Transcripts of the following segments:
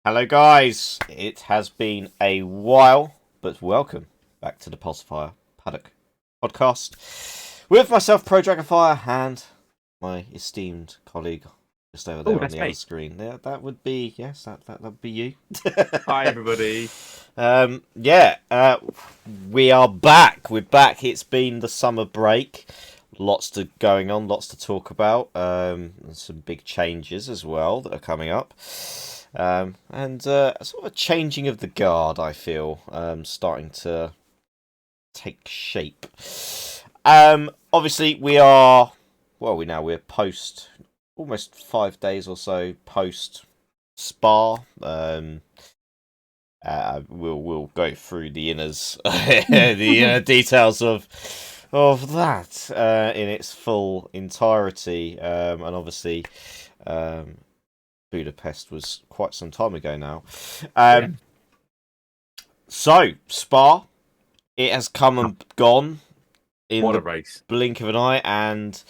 Hello, guys. It has been a while, but welcome back to the PulsarFire Paddock podcast with myself, Pro Dragonfire, and my esteemed colleague just over Oh, there on that's the other me. screen. There, that would be that would be you. Hi, everybody. Yeah, we are back. We're back. It's been the summer break. Lots to going on, lots to talk about. And some big changes as well that are coming up. And sort of a changing of the guard, I feel, starting to take shape. Obviously, we're post almost 5 days or so post Spa. We'll go through the inners, the details of that in its full entirety, and obviously. Um, Budapest was quite some time ago now. Yeah. So Spa, it has come and gone in What a the race. blink of an eye, and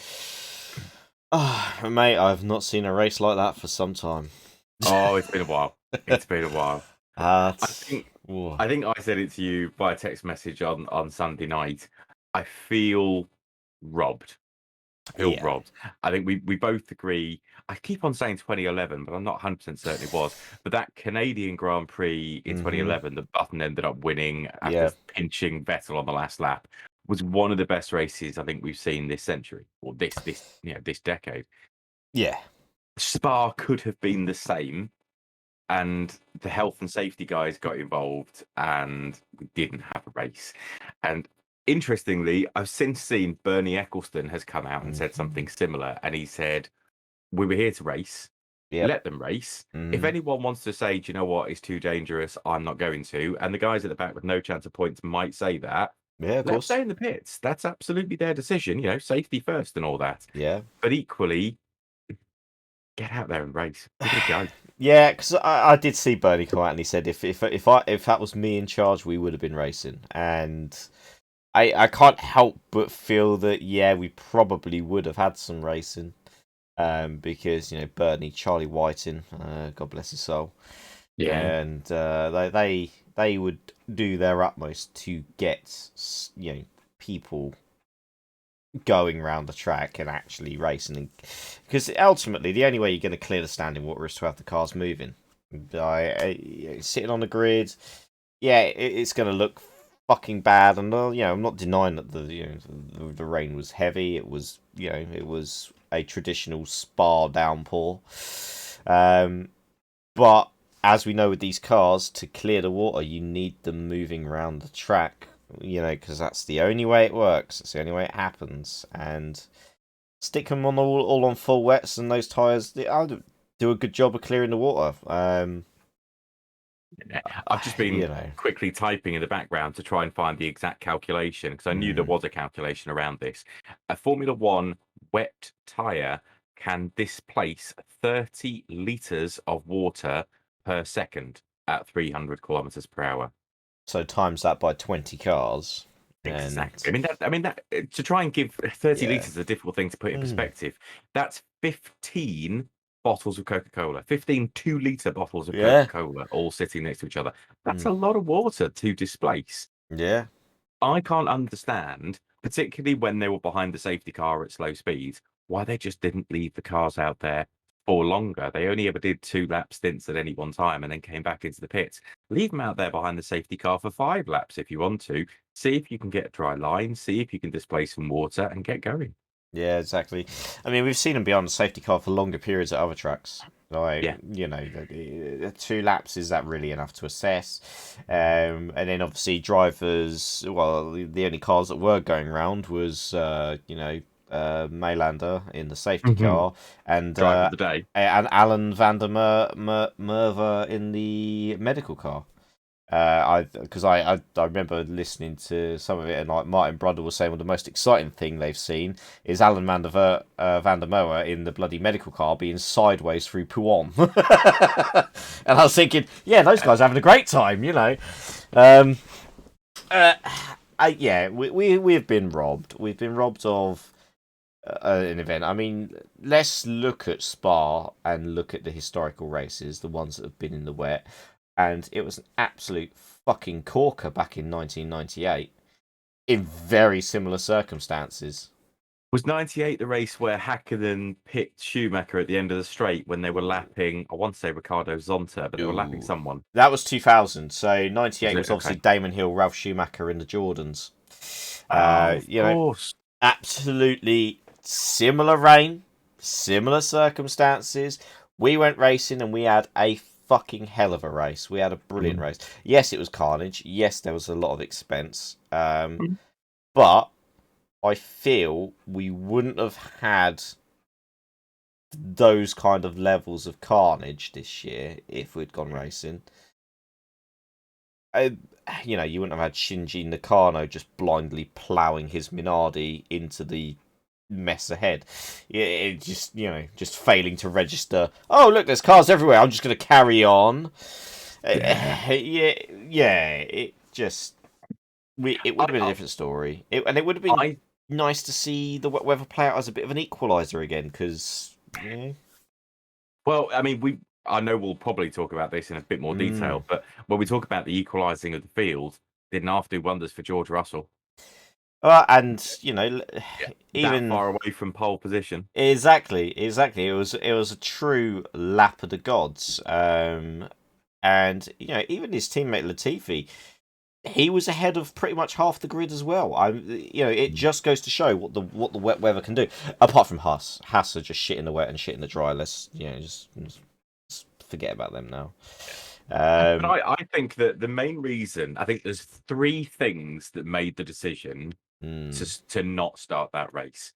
mate, I've not seen a race like that for some time. Oh, it's been a while. It's been a while. Uh, I think oh, I think I said it to you by text message on Sunday night. I feel robbed. I feel yeah. robbed. I think we both agree. I keep on saying 2011, but I'm not 100% certain it was. But that Canadian Grand Prix in Mhm. 2011, the Button ended up winning after Yeah. pinching Vettel on the last lap, was one of the best races I think we've seen this century or this decade. Yeah. Spa could have been the same, and the health and safety guys got involved, and we didn't have a race. And interestingly, I've since seen Bernie Eccleston has come out and said Mhm. something similar, and he said, "We were here to race. Yep. Let them race. If Mhm. anyone wants to say, do you know what, it's too dangerous, I'm not going to," and the guys at the back with no chance of points might say that, Yeah. Of let them course. stay in the pits. That's absolutely their decision, safety first and all that. Yeah. But equally, get out there and race. Give it a go. Yeah, because I did see Bernie come out and he said if that was me in charge, we would have been racing, and I can't help but feel that yeah, we probably would have had some racing, because Bernie, Charlie Whiting, God bless his soul, Yeah. and they would do their utmost to get people going around the track and actually racing, because ultimately the only way you're going to clear the standing water is to have the cars moving. Sitting on the grid, yeah, it's going to look fucking bad. And I'm not denying that the rain was heavy. It was a traditional spa downpour. Um, but as we know with these cars, to clear the water, you need them moving around the track. Because that's the only way it works. It's the only way it happens. And stick them on all on full wets, and those tires I'll do a good job of clearing the water. I've just You been know. quickly typing in the background to try and find the exact calculation because I knew there Mm. was a calculation around this. A Formula One wet tyre can displace 30 litres of water per second at 300 kilometers per hour. So times that by 20 cars, and Exactly. I mean that to try and give 30 yeah. liters is a difficult thing to put in Mm. perspective. That's 15 bottles of Coca-Cola, 15 2-liter bottles of Yeah. Coca-Cola all sitting next to each other. That's Mm. a lot of water to displace. Yeah. I can't understand, particularly when they were behind the safety car at slow speeds, why they just didn't leave the cars out there for longer. They only ever did 2 lap stints at any one time and then came back into the pits. Leave them out there behind the safety car for 5 laps if you want to. See if you can get a dry line, see if you can displace some water and get going. Yeah, exactly. I mean, we've seen them be on the safety car for longer periods at other tracks. Like, Yeah. 2 laps, is that really enough to assess? And then obviously drivers. Well, the only cars that were going around was Maylander in the safety Mhm. car, and Driver of the day. Alan van der Merwe in the medical car. I remember listening to some of it, and like Martin Brundle was saying, well, the most exciting thing they've seen is Alan van der Moer in the bloody medical car being sideways through Puan. And I was thinking, yeah, those guys are having a great time. Um, yeah, we have been robbed. We've been robbed of an event. I mean, let's look at Spa and look at the historical races, the ones that have been in the wet, and it was an absolute fucking corker back in 1998 in very similar circumstances. Was 98 the race where Hakkinen picked Schumacher at the end of the straight when they were lapping, I want to say Ricardo Zonta, but they were lapping Ooh. someone? That was 2000. So Was 98 it? was obviously Okay. Damon Hill, Ralph Schumacher, and the Jordans. Oh, of You know, course. absolutely similar rain, similar circumstances. We went racing and we had a fucking hell of a race. We had a brilliant Mm. race. Yes, it was carnage. Yes, there was a lot of expense. Mm. But I feel we wouldn't have had those kind of levels of carnage this year if we'd gone racing. You wouldn't have had Shinji Nakano just blindly ploughing his Minardi into the mess ahead. It just, just failing to register. Oh, look, there's cars everywhere. I'm just going to carry on. Yeah. Yeah. It just, it would have been a I, different story. And it would have been I, nice to see the wet weather play out as a bit of an equaliser again, because, well, I mean, I know we'll probably talk about this in a bit more Mm. detail, but when we talk about the equalising of the field, didn't half do wonders for George Russell. And Yeah. That even far away from pole position. exactly. It was a true lap of the gods. And even his teammate Latifi, he was ahead of pretty much half the grid as well. It just goes to show what the wet weather can do. Apart from Haas, Haas are just shit in the wet and shit in the dry. Let's just forget about them now. But I think that the main reason, I think there's three things that made the decision Mm, to not start that race.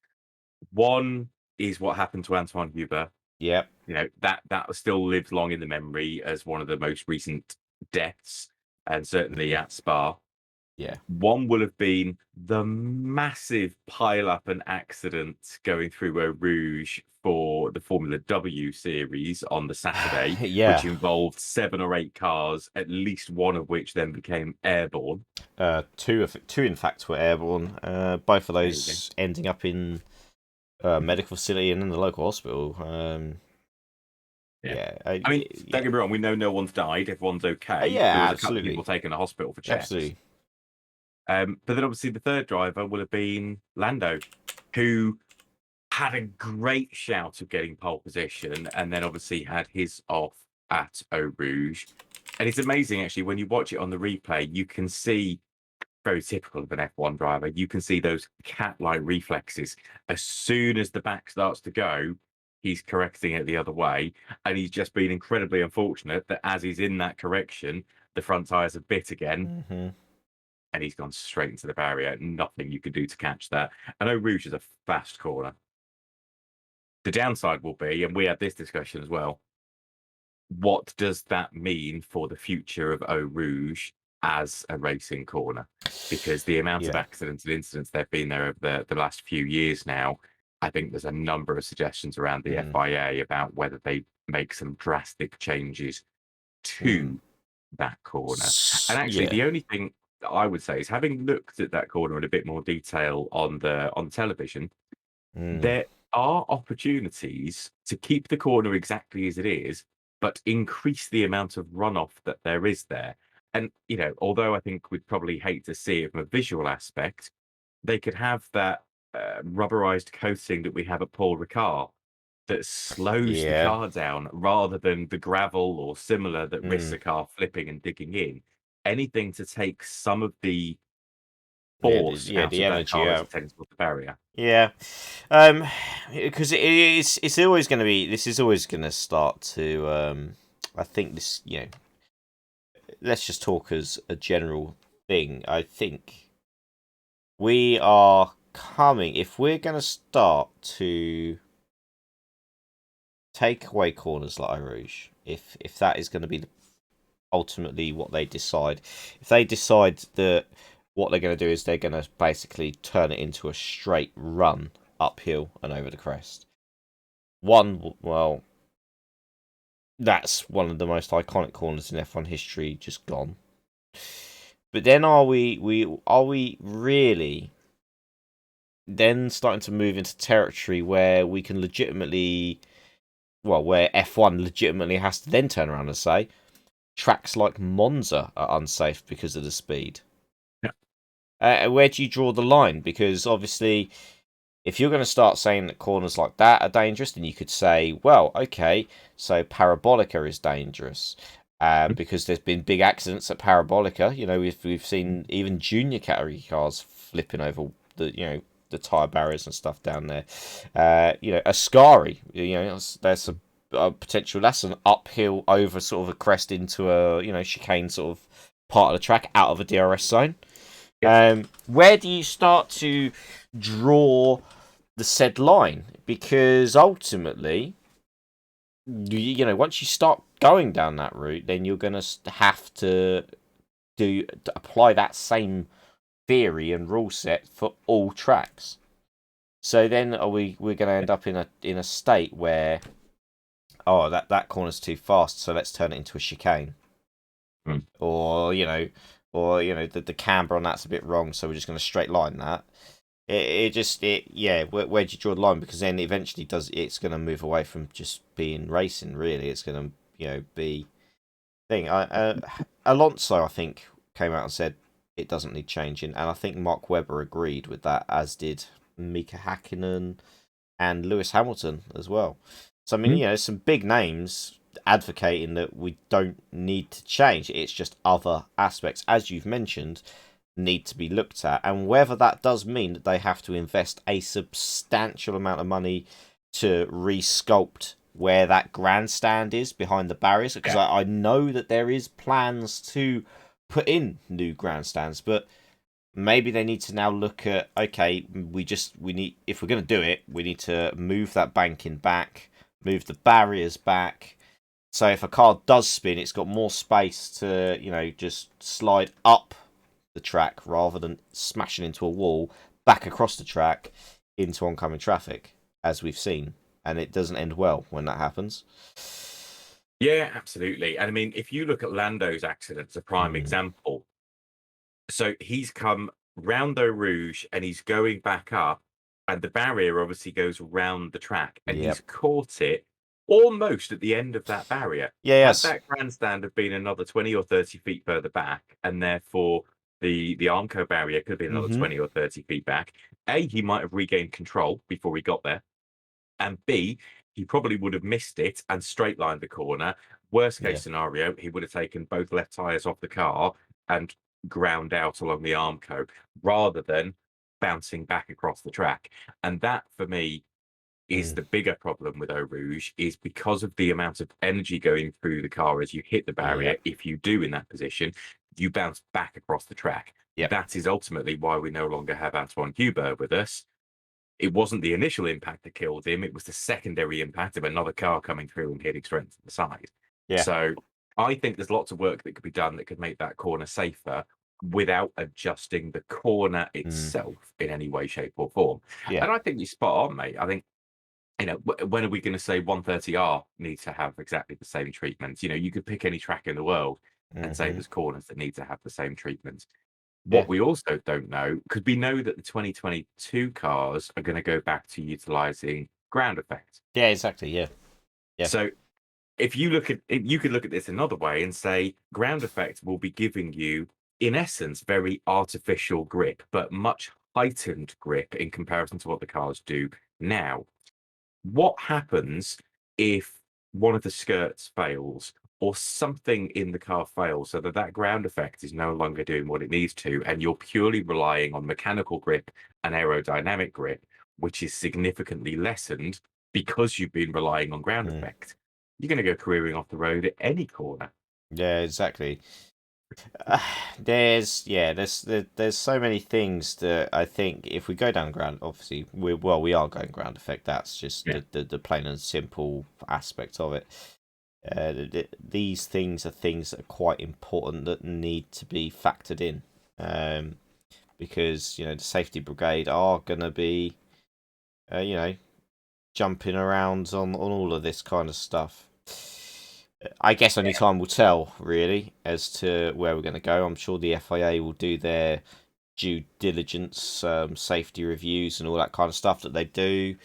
One is what happened to Antoine Hubert. yep. That still lives long in the memory as one of the most recent deaths, and certainly Mm, at Spa. yeah. One will have been the massive pile-up and accident going through Eau Rouge for the Formula W series on the Saturday, which Yeah. involved 7 or 8 cars, at least one of which then became airborne. Two in fact were airborne. Both of There you go. those ending up in a medical facility and in the local hospital. Yeah. Yeah. I mean, don't Yeah. get me wrong, we know no one's died, everyone's okay. There Yeah. was a couple of people Absolutely. taken to hospital for checks. Absolutely. But then obviously the third driver will have been Lando, who had a great shout of getting pole position and then obviously had his off at Eau Rouge. And it's amazing, actually, when you watch it on the replay, you can see, very typical of an F1 driver, you can see those cat-like reflexes. As soon as the back starts to go, he's correcting it the other way. And he's just been incredibly unfortunate that as he's in that correction, the front tyres have bit again Hmm. and he's gone straight into the barrier. Nothing you could do to catch that. And Eau Rouge is a fast corner. The downside will be, and we had this discussion as well, what does that mean for the future of Eau Rouge as a racing corner? Because the amount of Yeah. accidents and incidents there have been there over the last few years now, I think there's a number of suggestions around the Mm, FIA about whether they make some drastic changes mm. to that corner. And actually, Yeah. the only thing that I would say is, having looked at that corner in a bit more detail on the television, Mm, there are opportunities to keep the corner exactly as it is, but increase the amount of runoff that there is there. And, although I think we'd probably hate to see it from a visual aspect, they could have that rubberized coating that we have at Paul Ricard that slows the yeah. car down rather than the gravel or similar that risks Mm, the car flipping and digging in. Anything to take some of the yeah. force out The of that energy car as out. it tends to the barrier. Yeah. Because it's always going to be. This is always going to start to. I think this. Let's just talk as a general thing. I think we are coming. If we're going to start to take away corners like Eau Rouge, if that is going to be ultimately what they decide, if they decide that what they're going to do is they're going to basically turn it into a straight run uphill and over the crest. Well, that's one of the most iconic corners in F1 history, just gone. But then are we really then starting to move into territory where we can legitimately, well, where F1 legitimately has to then turn around and say tracks like Monza are unsafe because of the speed. Where do you draw the line? Because obviously, if you're going to start saying that corners like that are dangerous, then you could say, well, okay, so Parabolica is dangerous. Because there's been big accidents at Parabolica. You know, we've seen even junior category cars flipping over the tyre barriers and stuff down there. Ascari, there's a potential. That's an uphill over sort of a crest into a chicane sort of part of the track out of a DRS zone. Where do you start to draw the said line? Because ultimately, once you start going down that route, then you're going to have to apply that same theory and rule set for all tracks. So then we're going to end up in a state where, oh, that corner's too fast, so let's turn it into a chicane. Or the camber on that's a bit wrong, so we're just going to straight line that. Where do you draw the line? Because then eventually it's going to move away from just being racing. Really, it's going to be thing. Alonso, I think, came out and said it doesn't need changing, and I think Mark Webber agreed with that, as did Mika Hakkinen and Lewis Hamilton as well. So I mean, some big names advocating that we don't need to change. It's just other aspects, as you've mentioned, need to be looked at, and whether that does mean that they have to invest a substantial amount of money to resculpt where that grandstand is behind the barriers, because I know that there is plans to put in new grandstands, but maybe they need to now look at, okay, we need, if we're going to do it, we need to move that banking back, move the barriers back, so if a car does spin, it's got more space to just slide up the track rather than smashing into a wall back across the track into oncoming traffic, as we've seen, and it doesn't end well when that happens. Yeah, absolutely. And I mean, if you look at Lando's accident, it's a prime example. So he's come round Eau Rouge and he's going back up, and the barrier obviously goes round the track, and he's caught it almost at the end of that barrier. Had that grandstand have been another 20 or 30 feet further back, and therefore the Armco barrier could have been another 20 or 30 feet back, A, he might have regained control before he got there, and B, he probably would have missed it and straight lined the corner. Worst case scenario, he would have taken both left tyres off the car and ground out along the Armco rather than bouncing back across the track. And that, for me, is the bigger problem with Eau Rouge, is because of the amount of energy going through the car as you hit the barrier. If you do in that position, you bounce back across the track. That is ultimately why we no longer have Antoine Hubert with us. It wasn't the initial impact that killed him. It was the secondary impact of another car coming through and hitting straight to the side. So I think there's lots of work that could be done that could make that corner safer without adjusting the corner itself in any way, shape, or form. And I think you're spot on, mate. I think, when are we going to say 130R needs to have exactly the same treatment? You could pick any track in the world and say there's corners that need to have the same treatment. What we also don't know, because we know that the 2022 cars are going to go back to utilizing ground effect. Yeah, exactly. Yeah. So you could look at this another way and say ground effect will be giving you, in essence, very artificial grip, but much heightened grip in comparison to what the cars do now. What happens if one of the skirts fails or something in the car fails so that ground effect is no longer doing what it needs to, and you're purely relying on mechanical grip and aerodynamic grip, which is significantly lessened because you've been relying on ground effect? You're going to go careering off the road at any corner. Yeah, exactly. There's so many things that I think if we go down ground, obviously we are going ground effect. That's just the plain and simple aspect of it. These things are things that are quite important that need to be factored in, because the safety brigade are going to be, jumping around on all of this kind of stuff. I guess only time will tell, really, as to where we're going to go. I'm sure the FIA will do their due diligence, safety reviews, and all that kind of stuff that they do.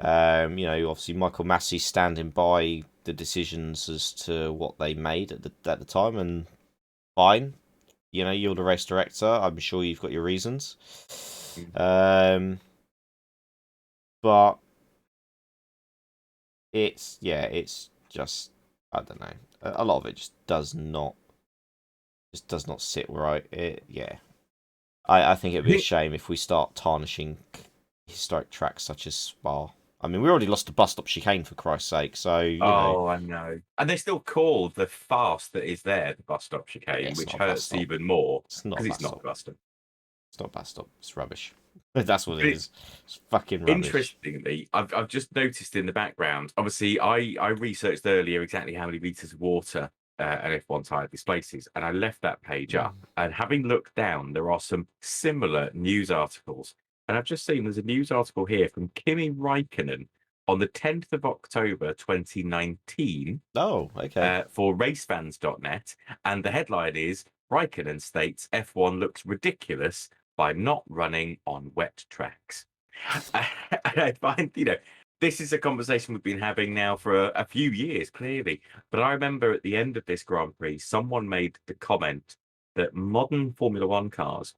Obviously Michael Massey standing by the decisions as to what they made at the time, and fine. You're the race director. I'm sure you've got your reasons. But it's just, I don't know. A lot of it just does not sit right. I think it'd be a shame if we start tarnishing historic tracks such as Spa. I mean, we already lost the bus stop chicane, for Christ's sake. So I know, and they still call the fast that is there the bus stop yeah, chicane, it's which not a bus hurts stop. even more It's not a because bus it's not stop. a bus stop. It's not a bus stop. It's rubbish. That's what it But is. It's fucking rubbish. interestingly, I've just noticed in the background. Obviously, I researched earlier exactly how many liters of water an F1 tyre displaces, and I left that page up. And having looked down, there are some similar news articles. And I've just seen there's a news article here from Kimi Räikkönen on the 10th of October 2019 Oh, okay. for racefans.net. And the headline is Räikkönen states F1 looks ridiculous by not running on wet tracks. And I find, this is a conversation we've been having now for a few years, clearly. But I remember at the end of this Grand Prix, someone made the comment that modern Formula One cars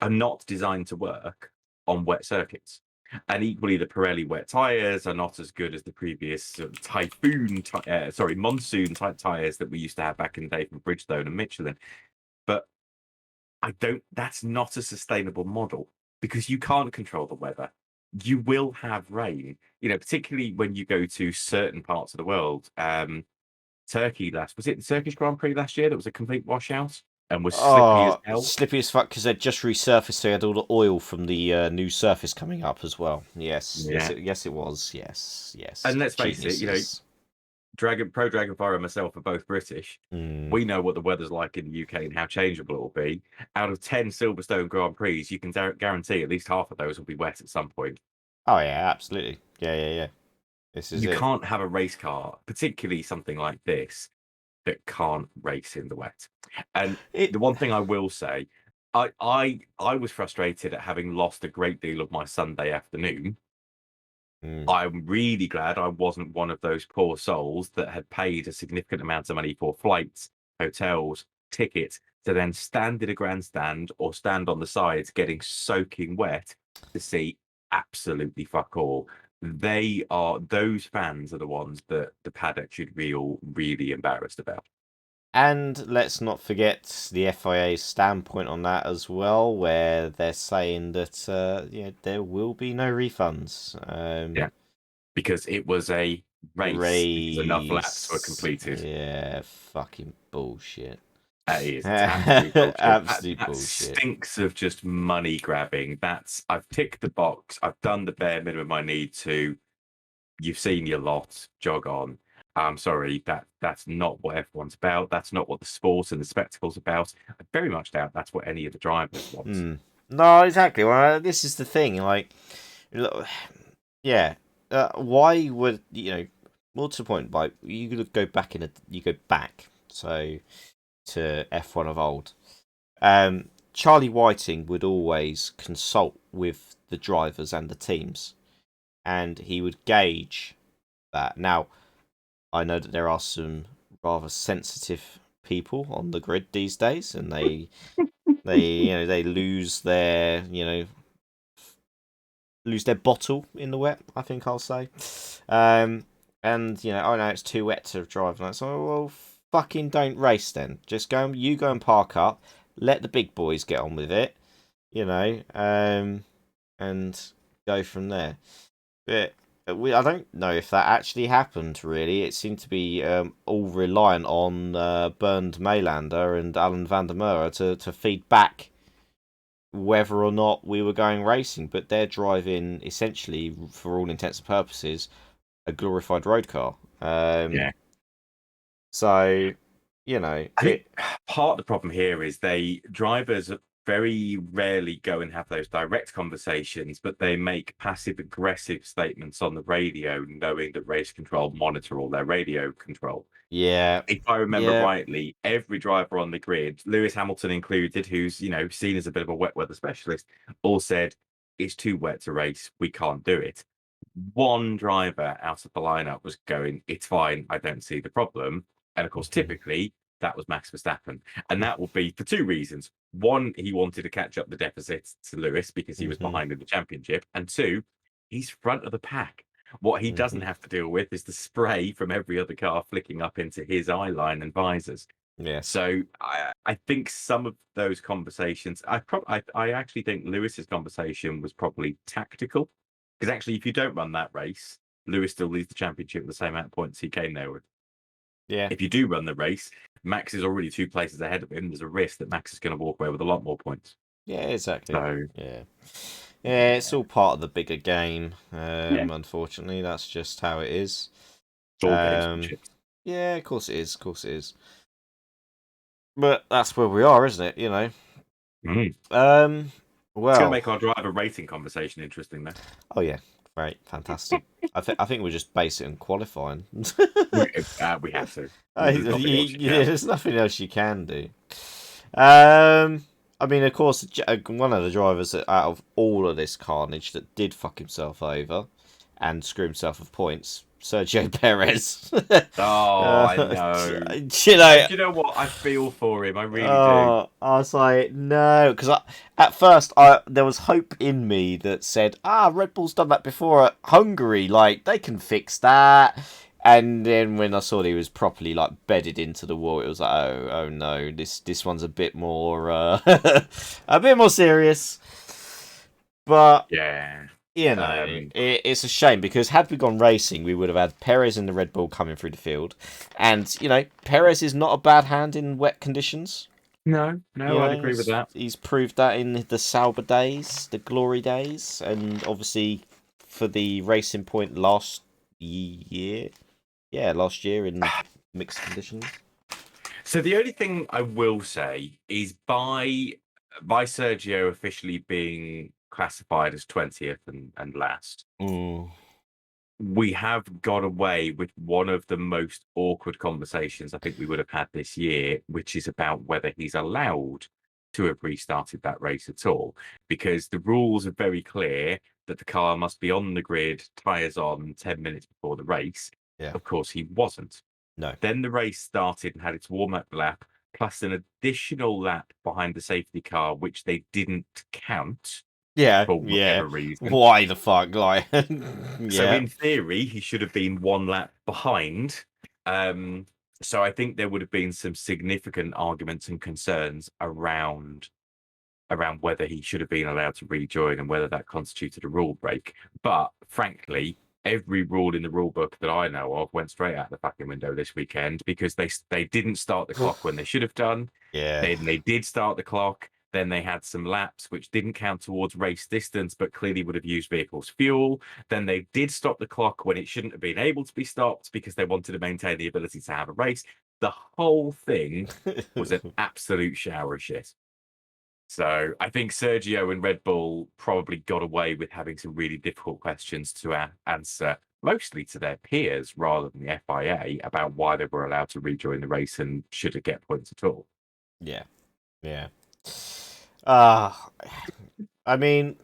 are not designed to work on wet circuits. And equally, the Pirelli wet tyres are not as good as the previous sort of monsoon type tyres that we used to have back in the day from Bridgestone and Michelin. But that's not a sustainable model because you can't control the weather. You will have rain, particularly when you go to certain parts of the world. Turkey was it the Turkish Grand Prix last year that was a complete washout and was slippy as hell? Slippy as fuck because they'd just resurfaced, so they had all the oil from the new surface coming up as well. Yes, Yeah. yes, it was. Yes. And let's face it, Geniuses. Dragonfire and myself are both British. We know what the weather's like in the UK and how changeable it will be. Out of 10 Silverstone Grand Prix, you can guarantee at least half of those will be wet at some point. Oh yeah, absolutely. Yeah. This is You it. can't have a race car, particularly something like this, that can't race in the wet. And the one thing I will say, I was frustrated at having lost a great deal of my Sunday afternoon. I'm really glad I wasn't one of those poor souls that had paid a significant amount of money for flights, hotels, tickets to then stand in a grandstand or stand on the sides getting soaking wet to see absolutely fuck all. Those fans are the ones that the paddock should feel really embarrassed about. And let's not forget the FIA's standpoint on that as well, where they're saying that there will be no refunds. Yeah, because it was a race because enough laps were completed. Yeah, fucking bullshit. That is, it's absolute bullshit. Absolute that bullshit. stinks of just money grabbing. I've ticked the box. I've done the bare minimum I need to. You've seen your lot. Jog on. I'm sorry, that's not what F1's about. That's not what the sport and the spectacle's about. I very much doubt that's what any of the drivers want. No, exactly. Well, this is the thing. Like, yeah. Why would more to the point? Like, you go back. So to F1 of old. Charlie Whiting would always consult with the drivers and the teams, and he would gauge that. Now, I know that there are some rather sensitive people on the grid these days, and they lose their bottle in the wet. I think I'll say, and oh no, it's too wet to drive. And so, well, fucking don't race then. Just go and park up. Let the big boys get on with it, and go from there. But I don't know if that actually happened, really. It seemed to be all reliant on Bernd Maylander and Alan van der Merwe to feed back whether or not we were going racing. But they're driving, essentially, for all intents and purposes, a glorified road car. Yeah. So, I think part of the problem here is drivers very rarely go and have those direct conversations, but they make passive aggressive statements on the radio, knowing that race control monitor all their radio control. Yeah. If I remember Yeah. rightly, every driver on the grid, Lewis Hamilton included, who's seen as a bit of a wet weather specialist, all said it's too wet to race. We can't do it. One driver out of the lineup was going, it's fine. I don't see the problem. And of course, typically that was Max Verstappen. And that will be for two reasons. One, he wanted to catch up the deficit to Lewis because he was behind in the championship. And two, he's front of the pack. What he doesn't have to deal with is the spray from every other car flicking up into his eye line and visors. Yeah. So I think some of those conversations, I actually think Lewis's conversation was probably tactical, because actually, if you don't run that race, Lewis still leads the championship with the same amount of points he came there with. Yeah. If you do run the race, Max is already 2 places ahead of him. There's a risk that Max is going to walk away with a lot more points. Yeah, exactly. So, yeah, it's all part of the bigger game. Unfortunately, that's just how it is. It's all gamesmanship. Yeah, of course it is. Of course it is. But that's where we are, isn't it? Well, it's going to make our driver rating conversation interesting, though. Oh yeah, great, fantastic. I think we'll just base it on qualifying. We have to. There's nothing else you can do. I mean, of course, one of the drivers out of all of this carnage that did fuck himself over and screw himself of points, Sergio Perez. I know. Do you know what? I feel for him. I really do. I was like, no, because at first there was hope in me that said, Red Bull's done that before at Hungary, like they can fix that. And then when I saw that he was properly like bedded into the wall, it was like, oh no, this one's a bit more a bit more serious. But yeah. It's a shame, because had we gone racing, we would have had Perez in the Red Bull coming through the field. And, Perez is not a bad hand in wet conditions. No, I'd agree with that. He's proved that in the Sauber days, the glory days, and obviously for the Racing Point last year. Yeah, last year in mixed conditions. So the only thing I will say is by Sergio officially being classified as 20th and last, we have got away with one of the most awkward conversations I think we would have had this year, which is about whether he's allowed to have restarted that race at all, because the rules are very clear that the car must be on the grid, tyres on 10 minutes before the race. Yeah. Of course, he wasn't. No. Then the race started and had its warm-up lap, plus an additional lap behind the safety car, which they didn't count. Yeah, for whatever reason. Why the fuck? Like, So in theory, he should have been 1 lap behind. So I think there would have been some significant arguments and concerns around whether he should have been allowed to rejoin and whether that constituted a rule break. But frankly, every rule in the rule book that I know of went straight out the fucking window this weekend, because they didn't start the clock when they should have done. Yeah. They did start the clock. Then they had some laps which didn't count towards race distance, but clearly would have used vehicles' fuel. Then they did stop the clock when it shouldn't have been able to be stopped because they wanted to maintain the ability to have a race. The whole thing was an absolute shower of shit. So I think Sergio and Red Bull probably got away with having some really difficult questions to answer, mostly to their peers rather than the FIA, about why they were allowed to rejoin the race and should it get points at all. Yeah. I mean,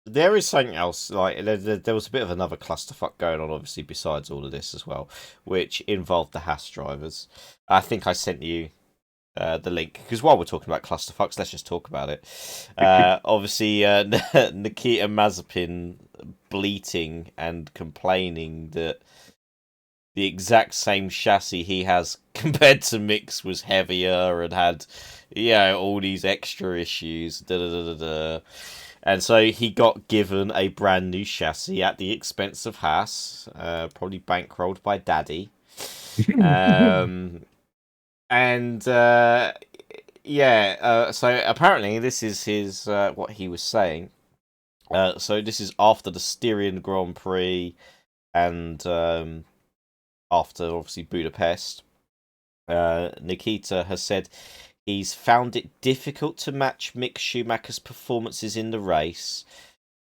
there is something else. Like there was a bit of another clusterfuck going on, obviously, besides all of this as well, which involved the Haas drivers. I think I sent you the link, because while we're talking about clusterfucks, let's just talk about it. Obviously, Nikita Mazepin bleating and complaining that the exact same chassis he has compared to Mick's was heavier and had, all these extra issues. And so he got given a brand new chassis at the expense of Haas, probably bankrolled by Daddy. So apparently this is his what he was saying. So this is after the Styrian Grand Prix and after obviously Budapest. Nikita has said He's found it difficult to match Mick Schumacher's performances in the race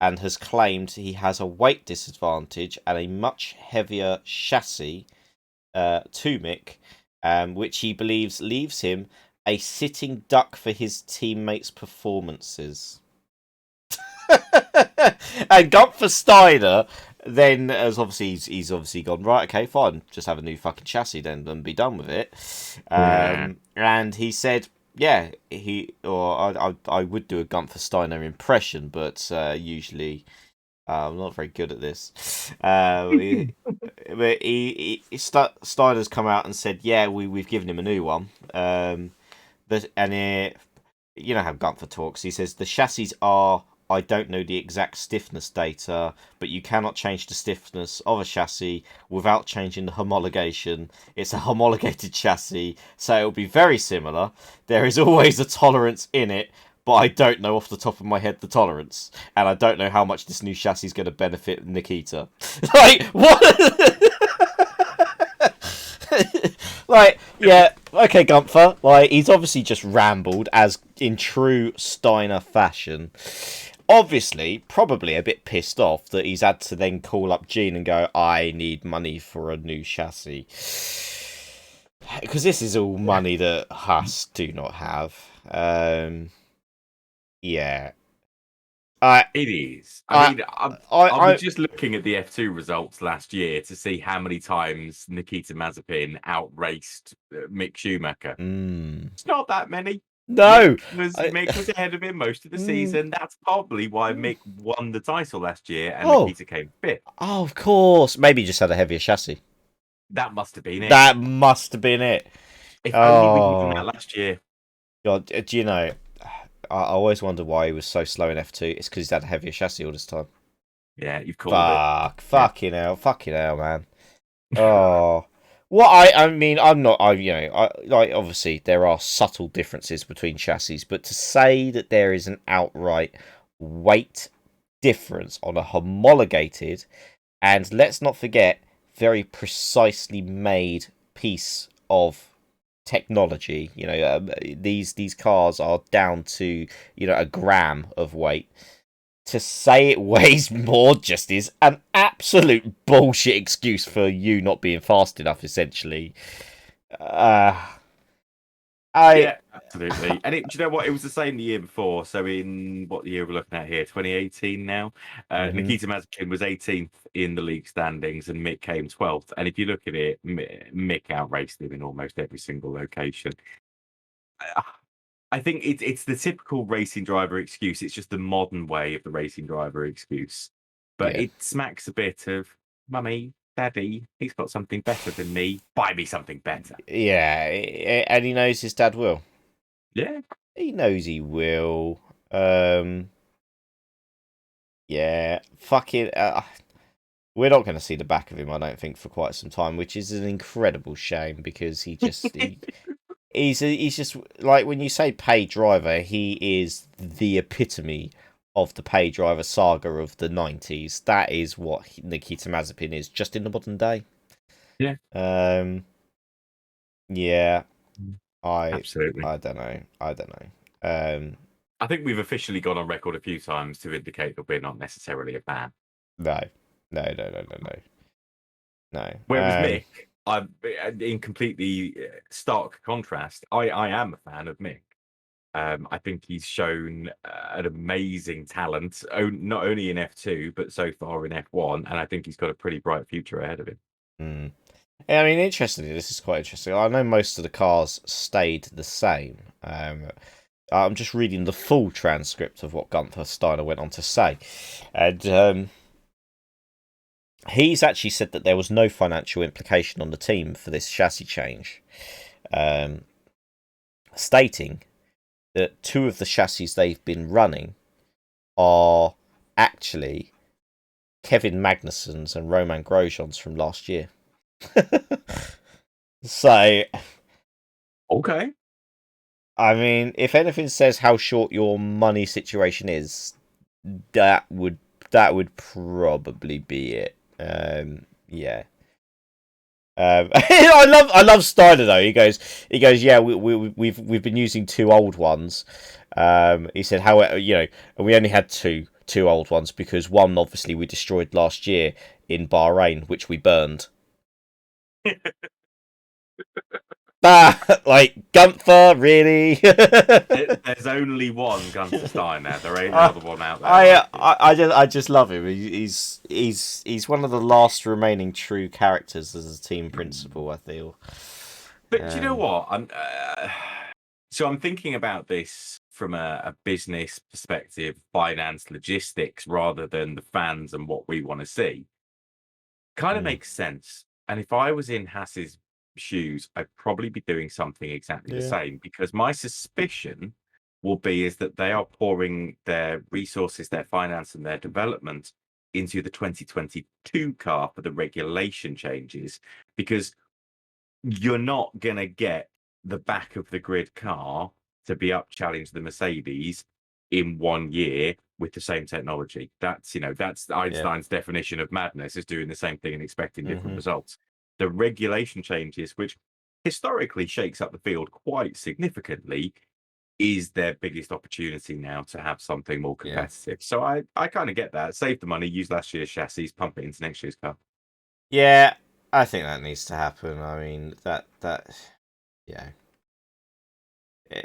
and has claimed he has a weight disadvantage and a much heavier chassis to Mick, which he believes leaves him a sitting duck for his teammates' performances. And Gunther Steiner then, as obviously he's obviously gone, right, okay, fine, just have a new fucking chassis then and be done with it. Yeah. And he said, yeah, I would do a Gunther Steiner impression, but usually I'm not very good at this. But Steiner's come out and said, yeah, we've given him a new one. You know how Gunther talks. He says the chassis are. I don't know the exact stiffness data, but you cannot change the stiffness of a chassis without changing the homologation. It's a homologated chassis, so it'll be very similar. There is always a tolerance in it, but I don't know off the top of my head the tolerance, and I don't know how much this new chassis is going to benefit Nikita. Like, what? Like, yeah, okay, Gunther. Like, he's obviously just rambled, as in true Steiner fashion. Obviously, probably a bit pissed off that he's had to then call up Gene and go, I need money for a new chassis. Because this is all money that Haas do not have. Yeah. It is. I mean, I was just looking at the F2 results last year to see how many times Nikita Mazepin outraced Mick Schumacher. It's not that many. No, Mick was ahead of him most of the season. That's probably why Mick won the title last year and Nikita came fifth. Oh, of course. Maybe he just had a heavier chassis. That must have been it. That must have been it. If only we'd done that last year. God, do you know? I always wonder why he was so slow in F2. It's because he's had a heavier chassis all this time. Yeah, you've called it. Fucking hell, man. Oh, what I mean, I'm not. Like obviously there are subtle differences between chassis, but to say that there is an outright weight difference on a homologated, and let's not forget, very precisely made piece of technology. These cars are down to a gram of weight. To say it weighs more just is an absolute bullshit excuse for you not being fast enough, essentially. Yeah, absolutely. And do you know what? It was the same the year before. So in what year we're looking at here, 2018 now. Nikita Mazepin was 18th in the league standings, and Mick came 12th. And if you look at it, Mick outraced him in almost every single location. I think it's the typical racing driver excuse. It's just the modern way of the racing driver excuse. But it smacks a bit of, Mummy, Daddy, he's got something better than me. Buy me something better. Yeah, and he knows his dad will. Yeah. He knows he will. Yeah, fucking. We're not going to see the back of him, I don't think, for quite some time, which is an incredible shame because he just he's just like when you say pay driver, he is the epitome of the pay driver saga of the 90s. That is what Nikita Mazepin is, just in the modern day. Yeah. Yeah. Absolutely. I don't know. I think we've officially gone on record a few times to indicate that we're not necessarily a fan. No. Whereas Mick, in completely stark contrast, I am a fan of Mick. I think he's shown an amazing talent, not only in F2, but so far in F1. And I think he's got a pretty bright future ahead of him. I mean, interestingly, this is quite interesting. I know most of the cars stayed the same. I'm just reading the full transcript of what Gunther Steiner went on to say. And he's actually said that there was no financial implication on the team for this chassis change, stating that two of the chassis they've been running are actually Kevin Magnussen's and Roman Grosjean's from last year. So, okay. I mean, if anything says how short your money situation is, that would probably be it. Yeah. I love Steiner though. He goes, yeah, we've been using two old ones. He said, however, and we only had two old ones because one obviously we destroyed last year in Bahrain, which we burned. Like Gunther, really? There's only one Gunther Steiner. There ain't another one out there like him. I just love him. He's one of the last remaining true characters as a team principal, I feel. But do you know what? So I'm thinking about this from a business perspective, finance, logistics, rather than the fans and what we want to see. Kind of makes sense. And if I was in Haas's shoes, I'd probably be doing something exactly the same, because my suspicion will be is that they are pouring their resources, their finance, and their development into the 2022 car for the regulation changes, because you're not going to get the back of the grid car to be up challenge the Mercedes in 1 year with the same technology. That's Einstein's definition of madness, is doing the same thing and expecting different results. The regulation changes, which historically shakes up the field quite significantly, is their biggest opportunity now to have something more competitive. So I kind of get that. Save the money, use last year's chassis, pump it into next year's car. Yeah, I think that needs to happen. I mean,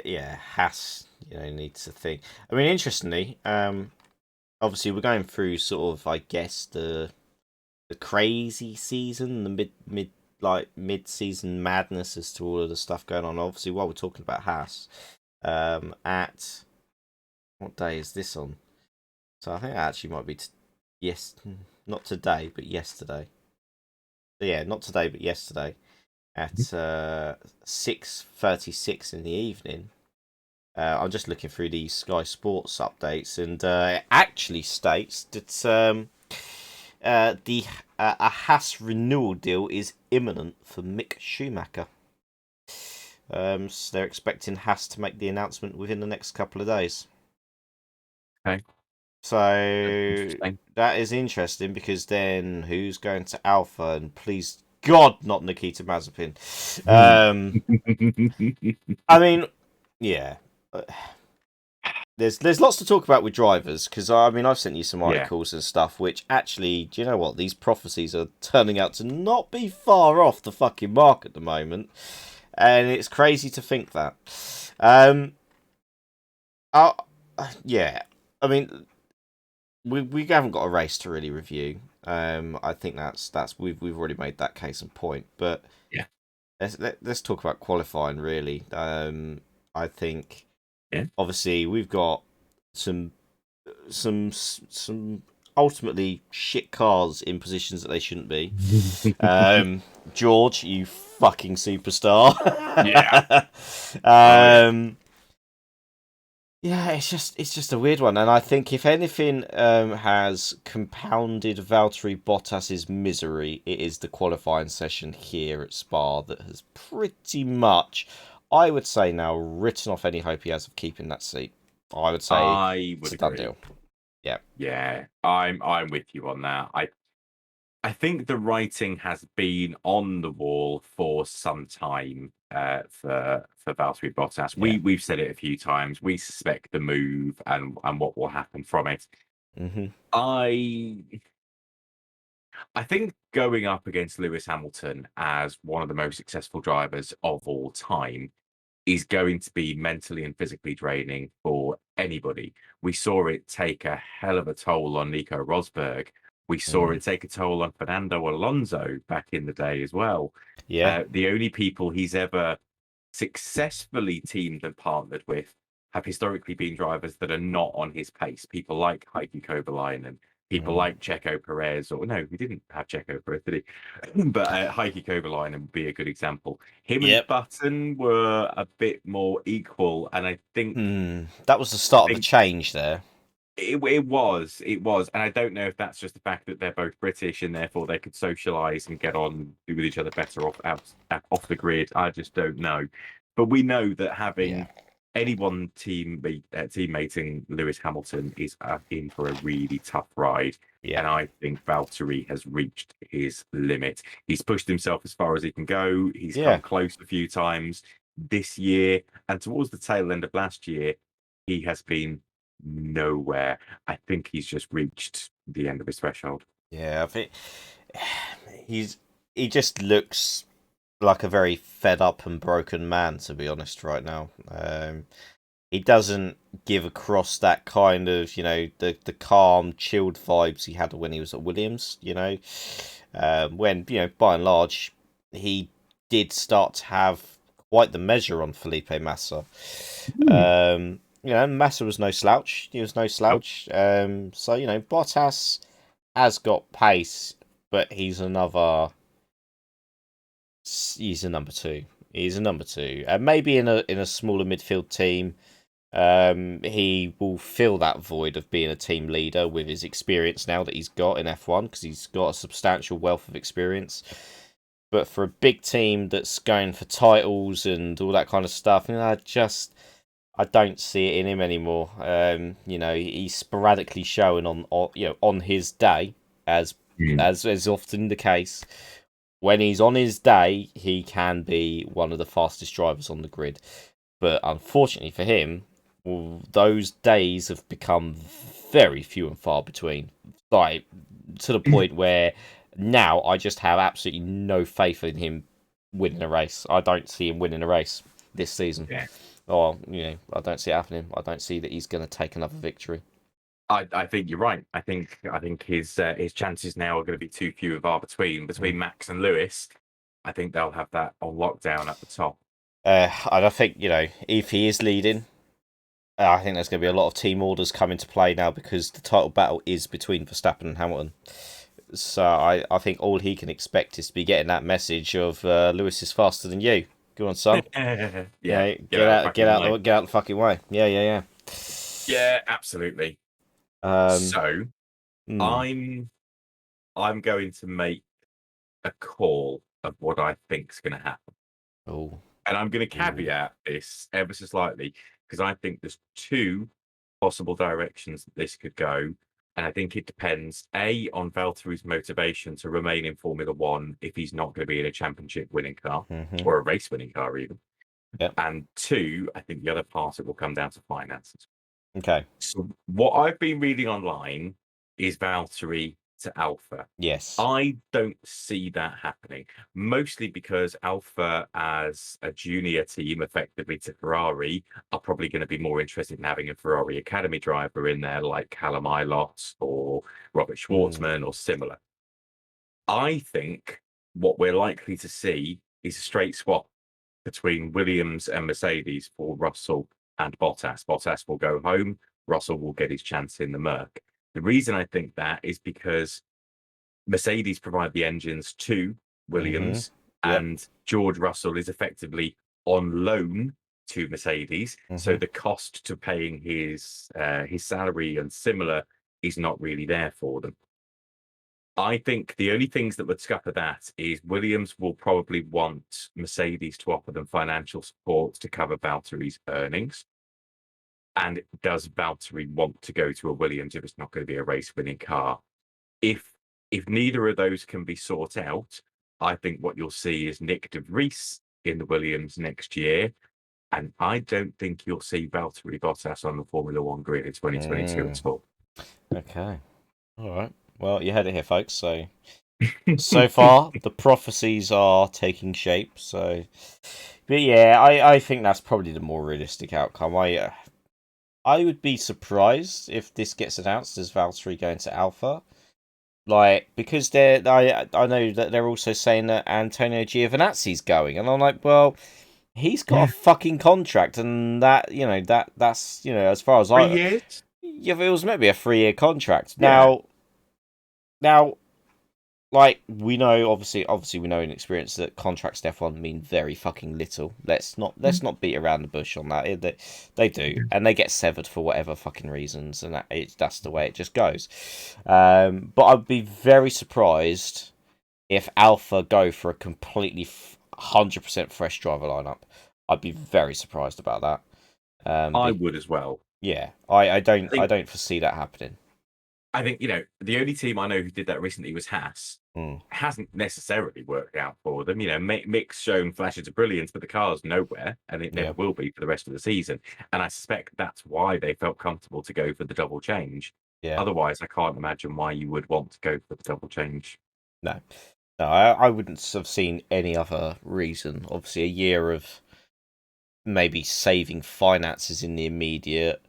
yeah, Haas, needs to think. I mean, interestingly, obviously we're going through sort of, I guess, the crazy season, the mid season madness as to all of the stuff going on. Obviously, while we're talking about Haas, at what day is this on? So I think it actually might be not today, but yesterday. Yeah, not today, but yesterday at 6:36 in the evening. I'm just looking through the Sky Sports updates, and it actually states that a Haas renewal deal is imminent for Mick Schumacher. So they're expecting Haas to make the announcement within the next couple of days. Okay. So that is interesting, because then who's going to Alpha? And please God, not Nikita Mazepin. I mean, yeah. There's lots to talk about with drivers, because I've sent you some articles and stuff which actually, do you know what, these prophecies are turning out to not be far off the fucking mark at the moment, and it's crazy to think that. Yeah, I mean, we haven't got a race to really review. I think that's we've already made that case and point, but yeah, let's talk about qualifying really. I think obviously we've got some ultimately shit cars in positions that they shouldn't be. George, you fucking superstar. Yeah, it's just a weird one, and I think if anything has compounded Valtteri Bottas's misery, it is the qualifying session here at Spa that has pretty much, I would say now, written off any hope he has of keeping that seat. I would say it's a done deal. Yeah, I'm with you on that. I think the writing has been on the wall for some time for Valtteri Bottas. We've said it a few times. We suspect the move and what will happen from it. I think going up against Lewis Hamilton as one of the most successful drivers of all time is going to be mentally and physically draining for anybody. We saw it take a hell of a toll on Nico Rosberg. We saw it take a toll on Fernando Alonso back in the day as well. Yeah. The only people he's ever successfully teamed and partnered with have historically been drivers that are not on his pace. People like Heikki Kovalainen, people like Checo Perez, or no, we didn't have Checo Perez, did he? But Heikki Kovalainen would be a good example. Him and Button were a bit more equal, and I think that was the start of a change there. It was, and I don't know if that's just the fact that they're both British and therefore they could socialise and get on with each other better off the grid. I just don't know, but we know that having anyone teammating Lewis Hamilton is in for a really tough ride. Yeah. And I think Valtteri has reached his limit. He's pushed himself as far as he can go. He's Yeah. come close a few times this year. And towards the tail end of last year, he has been nowhere. I think he's just reached the end of his threshold. Yeah, I think he just looks like a very fed up and broken man, to be honest, right now. He doesn't give across that kind of, the calm, chilled vibes he had when he was at Williams, when, by and large, he did start to have quite the measure on Felipe Massa. Massa was no slouch. He was no slouch. So, Bottas has got pace, but he's a number two. He's a number two. Maybe in a smaller midfield team, he will fill that void of being a team leader with his experience now that he's got in F1, because he's got a substantial wealth of experience. But for a big team that's going for titles and all that kind of stuff, I don't see it in him anymore. He's sporadically showing on his day, as is often the case. When he's on his day, he can be one of the fastest drivers on the grid. But unfortunately for him, those days have become very few and far between. Like, to the point where now I just have absolutely no faith in him winning a race. I don't see him winning a race this season. Yeah. Or, I don't see it happening. I don't see that he's going to take another victory. I think you're right. I think his chances now are going to be too few and far between Max and Lewis. I think they'll have that on lockdown at the top. And I think, if he is leading, I think there's going to be a lot of team orders come into play now, because the title battle is between Verstappen and Hamilton. So I think all he can expect is to be getting that message of Lewis is faster than you. Go on, son. Yeah, get out the fucking way. Yeah. Yeah, absolutely. So I'm going to make a call of what I think is going to happen. Oh. And I'm going to caveat this ever so slightly, because I think there's two possible directions that this could go. And I think it depends, A, on Valtteri's motivation to remain in Formula One if he's not going to be in a championship winning car, or a race winning car even. Yep. And two, I think the other part, it will come down to finances. Okay. So what I've been reading online is Valtteri to Alpha. Yes. I don't see that happening, mostly because Alpha, as a junior team, effectively to Ferrari, are probably going to be more interested in having a Ferrari Academy driver in there, like Callum Ilott or Robert Schwartzman or similar. I think what we're likely to see is a straight swap between Williams and Mercedes for Russell and Bottas. Bottas will go home. Russell will get his chance in the Merc. The reason I think that is because Mercedes provide the engines to Williams, and George Russell is effectively on loan to Mercedes. So the cost to paying his salary and similar is not really there for them. I think the only things that would scupper that is Williams will probably want Mercedes to offer them financial support to cover Valtteri's earnings. And does Valtteri want to go to a Williams if it's not going to be a race-winning car? If neither of those can be sought out, I think what you'll see is Nick de Vries in the Williams next year. And I don't think you'll see Valtteri Bottas on the Formula One grid in 2022 at all. Okay. All right. Well, you heard it here, folks. So far, the prophecies are taking shape. But yeah, I think that's probably the more realistic outcome. I would be surprised if this gets announced as Valtteri going to Alpha. Because I know that they're also saying that Antonio Giovinazzi's going, and I'm like, well, he's got a fucking contract, and that's as far as 3 years. Yeah, it was maybe a 3-year contract. Now, we know, obviously we know in experience that contracts in F1 mean very fucking little. Let's not beat around the bush on that. They do, and they get severed for whatever fucking reasons, and that's the way it just goes. But I'd be very surprised if Alpha go for a completely 100% fresh driver lineup. I'd be very surprised about that. I But would as well. yeah, I I don't think foresee that happening. I think the only team I know who did that recently was Haas. Mm, Hasn't necessarily worked out for them. Mick's shown flashes of brilliance, but the car's nowhere, and it never yeah, will be for the rest of the season. And I suspect that's why they felt comfortable to go for the double change. yeah. Otherwise, I can't imagine why you would want to go for the double change. No, no, I wouldn't have seen any other reason. Obviously, a year of maybe saving finances in the immediate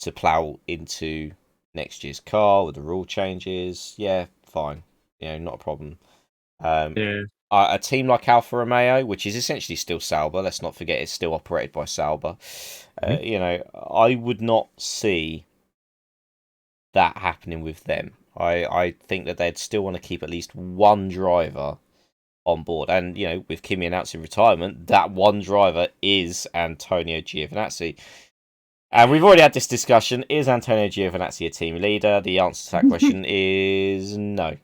to plow into next year's car with the rule changes. Yeah, fine. Not a problem. Um, Yeah. a team like Alfa Romeo, which is essentially still Sauber, let's not forget it's still operated by Sauber. Mhm. I would not see that happening with them. I think that they'd still want to keep at least one driver on board. And, with Kimi announcing retirement, that one driver is Antonio Giovinazzi. And we've already had this discussion. Is Antonio Giovinazzi a team leader? The answer to that question is no.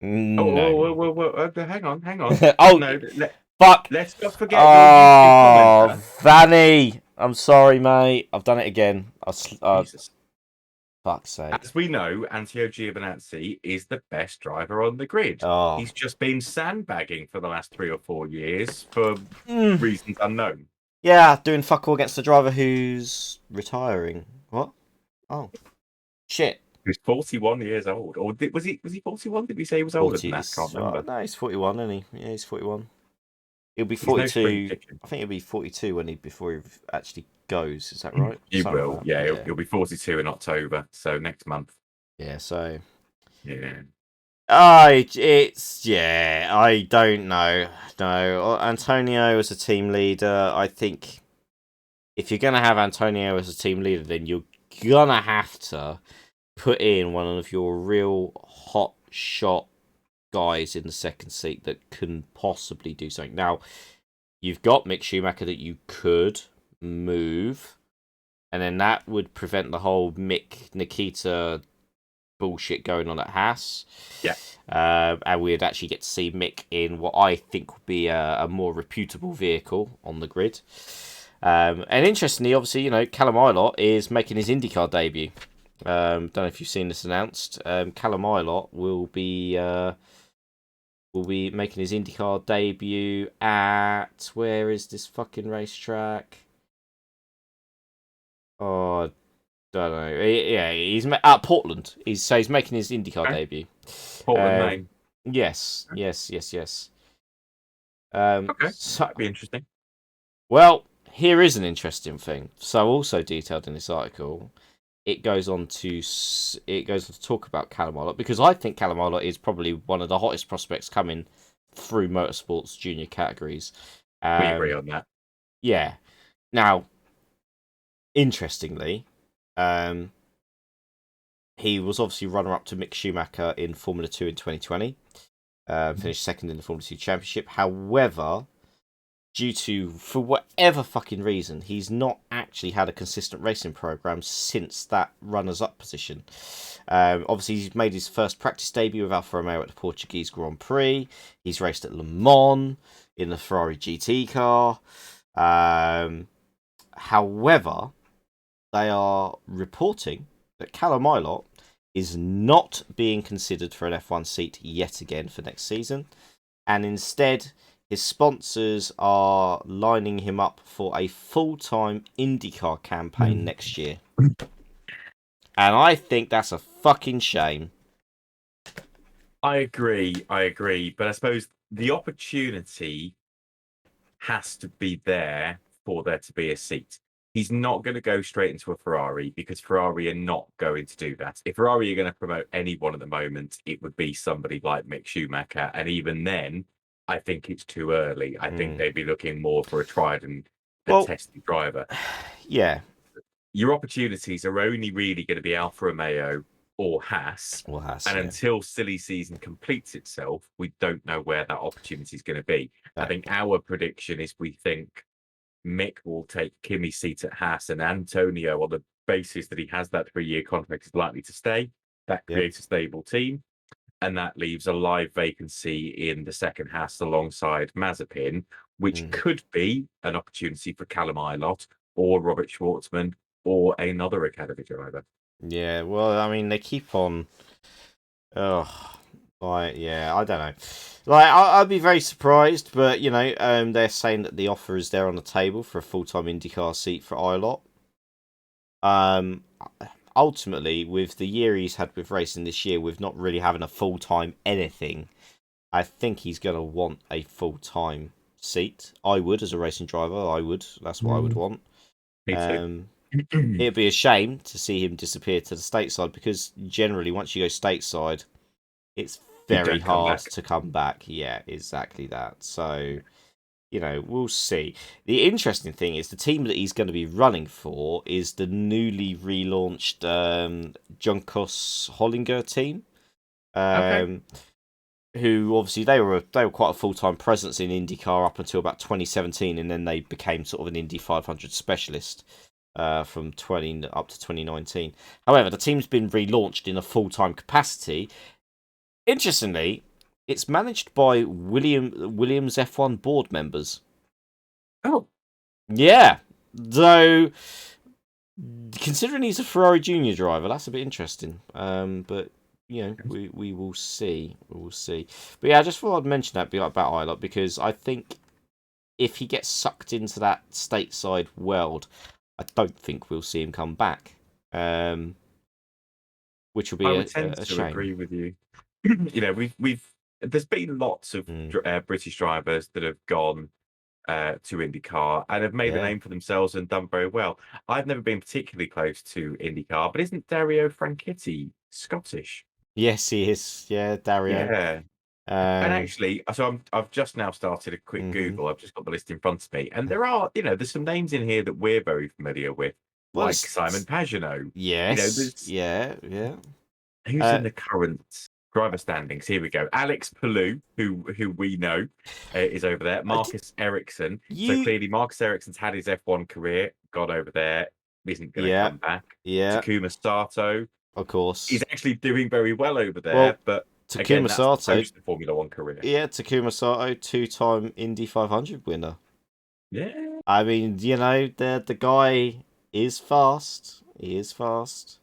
No. Hang on, hang on. Oh, No, fuck. let's not forget your YouTube Oh, commenter. Vanny. I'm sorry, mate. I've done it again. Jesus. Fuck's sake. As we know, Antonio Giovinazzi is the best driver on the grid. Oh. He's just been sandbagging for the last 3 or 4 years for Mm. reasons unknown. Yeah, doing fuck all against the driver who's retiring. What? Oh. Shit. He's 41 years old. Or was he 41? Did we say he was older than 40 that? Can't is. remember. No, he's 41, isn't he? Yeah, he's 41. He'll be He's no spring 42. chicken. I think he'll be 42 before he actually goes. Is that right? You Something will. like Yeah, that. he'll be 42 in October. So next month. Yeah, so. Yeah. I don't know. No, Antonio as a team leader, I think if you're gonna have Antonio as a team leader, then you're gonna have to put in one of your real hot shot guys in the second seat that can possibly do something. Now, you've got Mick Schumacher that you could move, and then that would prevent the whole Mick Nikita bullshit going on at Haas. Yeah. And we'd actually get to see Mick in what I think would be a more reputable vehicle on the grid. And interestingly, obviously, Callum Ilott is making his IndyCar debut. Don't know if you've seen this announced. Callum Ilott will be making his IndyCar debut at, where is this fucking racetrack? Oh, don't know. Yeah, he's at Portland. He's making his IndyCar Okay. debut. Portland, Maine. Yes. Okay, So, that'd be interesting. well, here is an interesting thing. So, also detailed in this article, it goes on to talk about Callum Ilott, because I think Callum Ilott is probably one of the hottest prospects coming through motorsports junior categories. We agree on that. Yeah. Now, interestingly, he was obviously runner-up to Mick Schumacher in Formula 2 in 2020. Finished second in the Formula 2 Championship. However, for whatever fucking reason, he's not actually had a consistent racing program since that runners-up position. Obviously, he's made his first practice debut with Alfa Romeo at the Portuguese Grand Prix. He's raced at Le Mans in the Ferrari GT car. However, they are reporting that Callum Ilott is not being considered for an F1 seat yet again for next season, and instead his sponsors are lining him up for a full-time IndyCar campaign next year. And I think that's a fucking shame. I agree, but I suppose the opportunity has to be there for there to be a seat. He's not going to go straight into a Ferrari because Ferrari are not going to do that. If Ferrari are going to promote anyone at the moment, it would be somebody like Mick Schumacher. And even then, I think it's too early. I think they'd be looking more for a tried and tested driver. Yeah. Your opportunities are only really going to be Alfa Romeo or Haas. Until silly season completes itself, we don't know where that opportunity is going to be. No. I think our prediction is we think Mick will take Kimi's seat at Haas, and Antonio, on the basis that he has that 3-year contract, is likely to stay. That creates a stable team, and that leaves a live vacancy in the second Haas alongside Mazepin, which could be an opportunity for Callum Ilott, or Robert Schwartzman or another academy driver. Yeah, well, I mean, they keep on. Oh, like, yeah, I don't know. Like, I'd be very surprised, but they're saying that the offer is there on the table for a full-time IndyCar seat for Ilott. Um, Ultimately, with the year he's had with racing this year, with not really having a full-time anything, I think he's gonna want a full-time seat. I would, as a racing driver, I would. That's what I would want. Me too. Um, It'd be a shame to see him disappear to the stateside, because generally, once you go stateside, it's You very don't come hard back. to come back. Yeah, exactly that. So, we'll see. The interesting thing is the team that he's going to be running for is the newly relaunched Junkos Hollinger team. Okay. Who obviously they were quite a full time presence in IndyCar up until about 2017, and then they became sort of an Indy 500 specialist from 20 up to 2019. However, the team's been relaunched in a full time capacity. Interestingly, it's managed by Williams F1 board members. Oh, Yeah, though considering he's a Ferrari Junior driver, that's a bit interesting. But we will see. We will see. But yeah, I just thought I'd mention that about Ilott, because I think if he gets sucked into that stateside world, I don't think we'll see him come back. Which will I be would tend a to agree shame. with you. We've there's been lots of Mm. British drivers that have gone to IndyCar and have made a Yeah. name for themselves and done very well. I've never been particularly close to IndyCar, but isn't Dario Franchitti Scottish? Yes, he is. Yeah, Dario. Yeah. And Um. actually, I've just now started a quick Mhm. Google. I've just got the list in front of me, and there are, there's some names in here that we're very familiar with, Well, like Simon Pagenaud. yes. There's Yeah. Yeah. who's Uh. in the current driver standings. Here we go. Alex Palou, who we know, is over there. d- Marcus Ericsson. So you. clearly, Marcus Ericsson's had his F1 career, got over there, isn't going to Yeah. come back. Yeah. Takuma Sato Of is course. actually doing very well over there, Well, but again, Takuma that's Sato. post the Formula One career. Yeah, Takuma Sato, two-time Indy 500 winner. Yeah. I mean, the guy is fast. He is fast.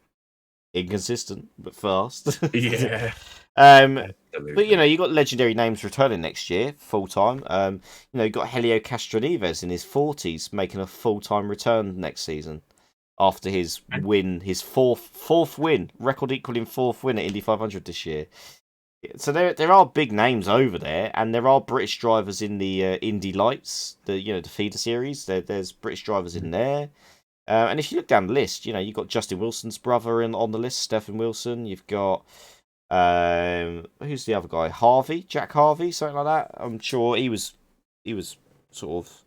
Inconsistent, but fast. Yeah. um, but Absolutely. you got legendary names returning next year, full time. You got Helio Castroneves in his 40s making a full time return next season after his And win, his fourth win, record equaling fourth win at Indy 500 this year. So there are big names over there, and there are British drivers in the Indy Lights, the feeder series. There's British drivers in there. And if you look down the list, you've got Justin Wilson's brother on the list, Stephen Wilson. You've got who's the other guy? Jack Harvey, something like that. I'm sure he was sort of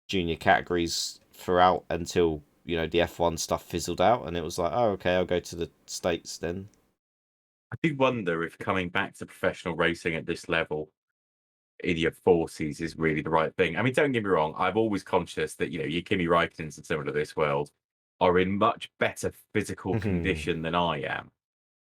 junior categories throughout until the F1 stuff fizzled out, and it was like, oh, okay, I'll go to the States then. I do wonder if coming back to professional racing at this level in your 40s is really the right thing. I mean, don't get me wrong, I'm always conscious that, your Kimi Räikkönens and similar to this world are in much better physical condition than I am.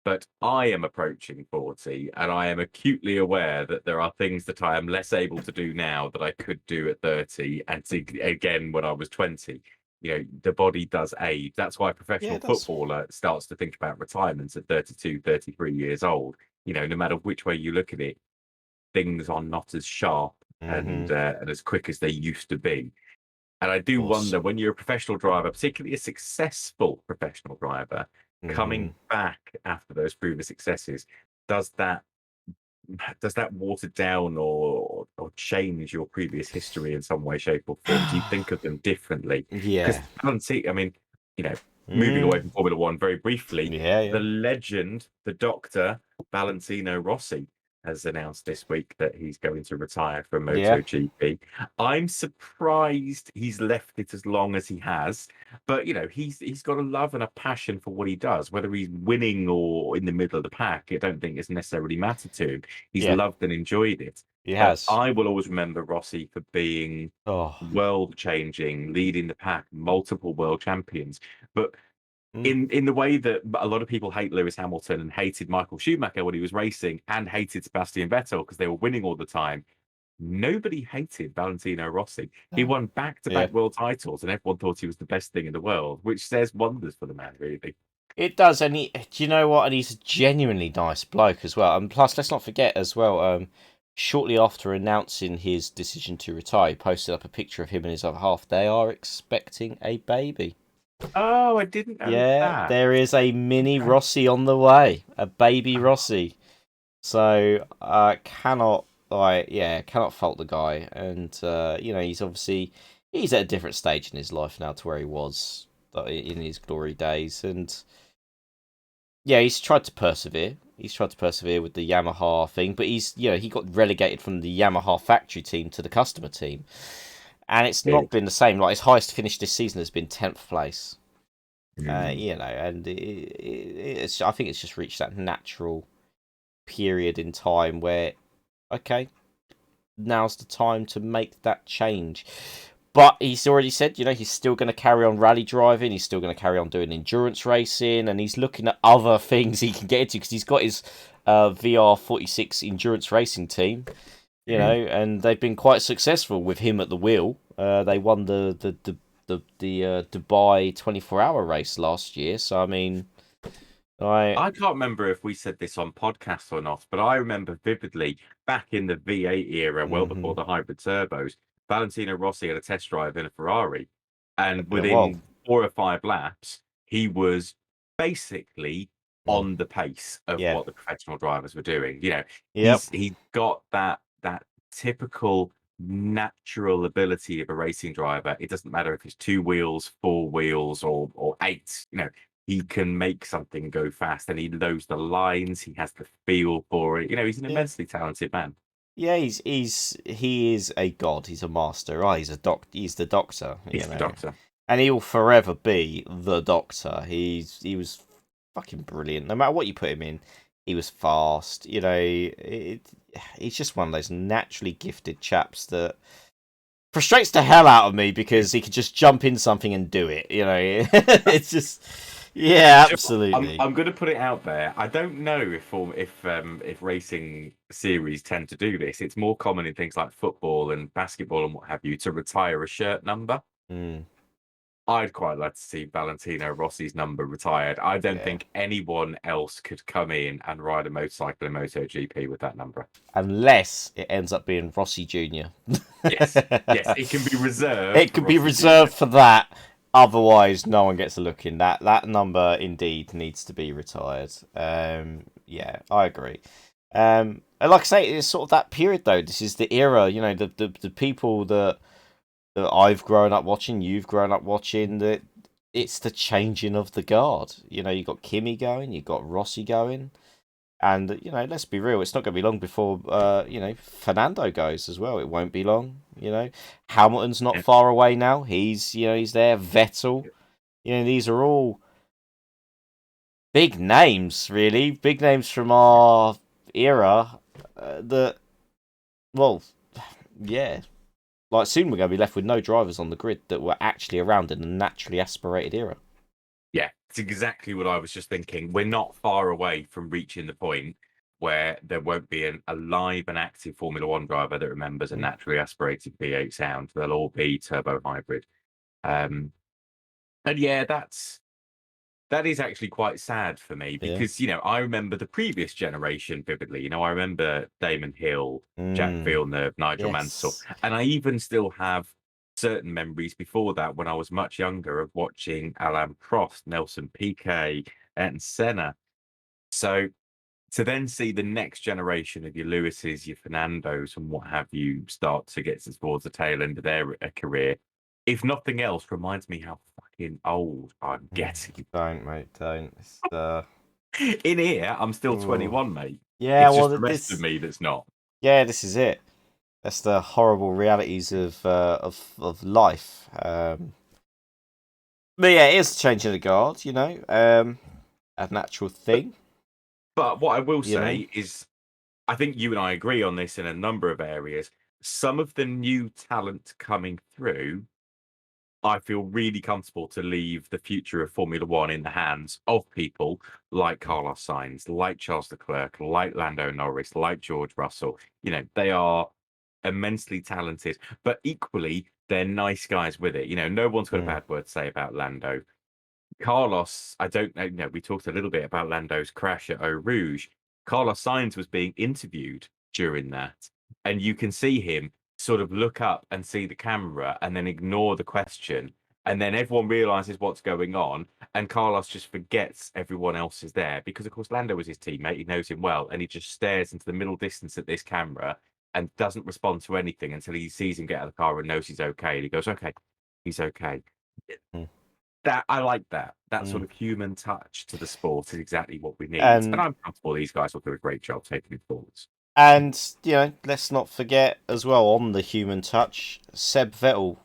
But I am approaching 40 and I am acutely aware that there are things that I am less able to do now that I could do at 30 and again when I was 20. The body does age. That's why a Yeah, professional it does. footballer starts to think about retirement at 32, 33 years old. No matter which way you look at it, things are not as sharp Mm-hmm. and as quick as they used to be. And I Of do course. wonder when you're a professional driver, particularly a successful professional driver, Mm-hmm. coming back after those previous successes, does that water down or change your previous history in some way, shape, or form? Do you think of them differently? Because Yeah. I mean, you know, moving Mm. away from Formula One very briefly, Yeah, the yeah. legend, the Doctor Valentino Rossi has announced this week that he's going to retire from Yeah. MotoGP. I'm surprised he's left it as long as he has, but he's got a love and a passion for what he does, whether he's winning or in the middle of the pack. I don't think it's necessarily mattered to him. He's Yeah. loved and enjoyed it. He But has. I will always remember Rossi for being Oh. world changing, leading the pack, multiple world champions. But Mm. in the way that a lot of people hate Lewis Hamilton and hated Michael Schumacher when he was racing and hated Sebastian Vettel because they were winning all the time, nobody hated Valentino Rossi. He No. won Yeah. back-to-back world titles, and everyone thought he was the best thing in the world, which says wonders for the man, really. It does, and do you know what? And he's a genuinely nice bloke as well. And plus, let's not forget as well. Shortly after announcing his decision to retire, he posted up a picture of him and his other half. They are expecting a baby. Oh, I didn't know Yeah, that. there is a mini Okay. Rossi on the way, a baby Rossi. So cannot cannot fault the guy. And he's at a different stage in his life now to where he was in his glory days, and yeah, he's tried to persevere. He's tried to persevere with the Yamaha thing, but he got relegated from the Yamaha factory team to the customer team, and it's not been the same. Like his highest finish this season has been 10th place. And I think it's just reached that natural period in time where, okay, now's the time to make that change. But he's already said, he's still going to carry on rally driving. He's still going to carry on doing endurance racing, and he's looking at other things he can get into because he's got his VR46 endurance racing team, and they've been quite successful with him at the wheel. They won the Dubai 24-hour race last year. So I mean, I can't remember if we said this on podcast or not, but I remember vividly back in the V8 era, well before the hybrid turbos, Valentino Rossi had a test drive in a Ferrari, and well, within 4 or 5 laps, he was basically on the pace of yeah, what the professional drivers were doing. yep, He got that typical natural ability of a racing driver. It doesn't matter if it's 2 wheels, 4 wheels, or 8. He can make something go fast, and he knows the lines. He has the feel for it. He's an yeah. immensely talented man. Yeah, he is a god. He's a master. Oh, He's the Doctor. He's the Doctor. And he will forever be the Doctor. He was fucking brilliant. No matter what you put him in, he was fast. He's just one of those naturally gifted chaps that frustrates the hell out of me because he could just jump in something and do it. It's just. Yeah, absolutely. I'm going to put it out there. I don't know if racing series tend to do this. It's more common in things like football and basketball and what have you to retire a shirt number. Mm, I'd quite like to see Valentino Rossi's number retired. I don't yeah. think anyone else could come in and ride a motorcycle in MotoGP with that number. Unless it ends up being Rossi Jr. Yes, it can be reserved. It can be reserved for that. Otherwise, no one gets a look in. That number indeed needs to be retired. Yeah, I agree. And like I say, it's sort of that period though. This is the era, the people that I've grown up watching, you've grown up watching. That it's the changing of the guard. You got Kimi going, you got Rossi going, and let's be real, it's not going to be long before Fernando goes as well. It won't be long. Hamilton's not far away now. He's there. Vettel. These are all big names, really. Big names from our era. Yeah. Like soon we're going to be left with no drivers on the grid that were actually around in the naturally aspirated era. Yeah, it's exactly what I was just thinking. We're not far away from reaching the point where there won't be a live and active Formula One driver that remembers a naturally aspirated V8 sound. They'll all be turbo hybrid. And yeah, that is actually quite sad for me because I remember the previous generation vividly. I remember Damon Hill, Jack Villeneuve, Nigel Mansell, and I even still have certain memories before that when I was much younger of watching Alain Prost, Nelson Piquet, and Senna. So to then see the next generation of your Lewises, your Fernandos, and what have you start to get towards the tail end of their career, if nothing else, reminds me how fucking old I'm getting. Don't, mate, don't. In here, I'm still 21, mate. Yeah, it's just the rest of me that's not. Yeah, this is it. That's the horrible realities of life. But yeah, it is changing the guard, a natural thing. But what I will say is, I think you and I agree on this in a number of areas. Some of the new talent coming through, I feel really comfortable to leave the future of Formula One in the hands of people like Carlos Sainz, like Charles Leclerc, like Lando Norris, like George Russell. They are immensely talented, but equally they're nice guys with it. You know, no one's got a Mm. bad word to say about Lando. Carlos, I don't know. You know, we talked a little bit about Lando's crash at Eau Rouge. Carlos Sainz was being interviewed during that, and you can see him sort of look up and see the camera and then ignore the question. And then everyone realizes what's going on, and Carlos just forgets everyone else is there because, of course, Lando was his teammate. He knows him well, and he just stares into the middle distance at this camera and doesn't respond to anything until he sees him get out of the car and knows he's okay. And he goes, "Okay, he's okay." Mm. That I like that. That sort Mm. of human touch to the sport is exactly what we need. And And I'm comfortable these guys will do a great job taking it forwards. you know, let's not forget as well on the human touch, Seb Vettel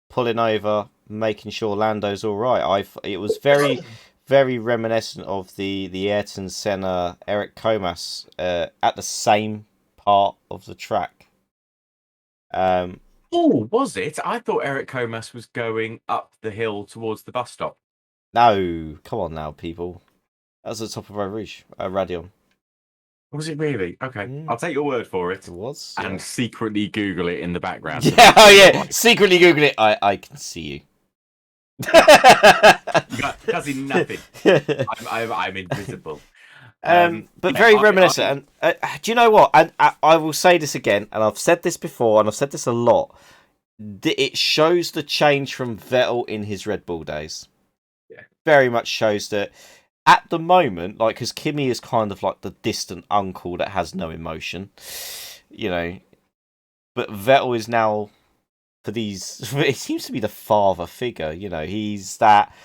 pulling over, making sure Lando's all right. It was very, very reminiscent of the Ayrton Senna Eric Comas at the same part of the track. Oh, was it? I thought Eric Comas was going up the hill towards the bus stop. No, come on now, people. That was the top of Eau Rouge, Radion. Was it really? Okay, Mm, I'll take your word for it. it was, And yeah. secretly Google it in the background. Yeah, oh yeah. Secretly Google it. I can see you. You got cousin nothing. I'm invisible. But yeah, very reminiscent. And do you know what? And I will say this again, and I've said this before, and I've said this a lot. It shows the change from Vettel in his Red Bull days. Yeah. Very much shows that at the moment, like, because Kimi is kind of like the distant uncle that has no emotion, you know. But Vettel is now, for these, it seems to be the father figure, you know. He's that,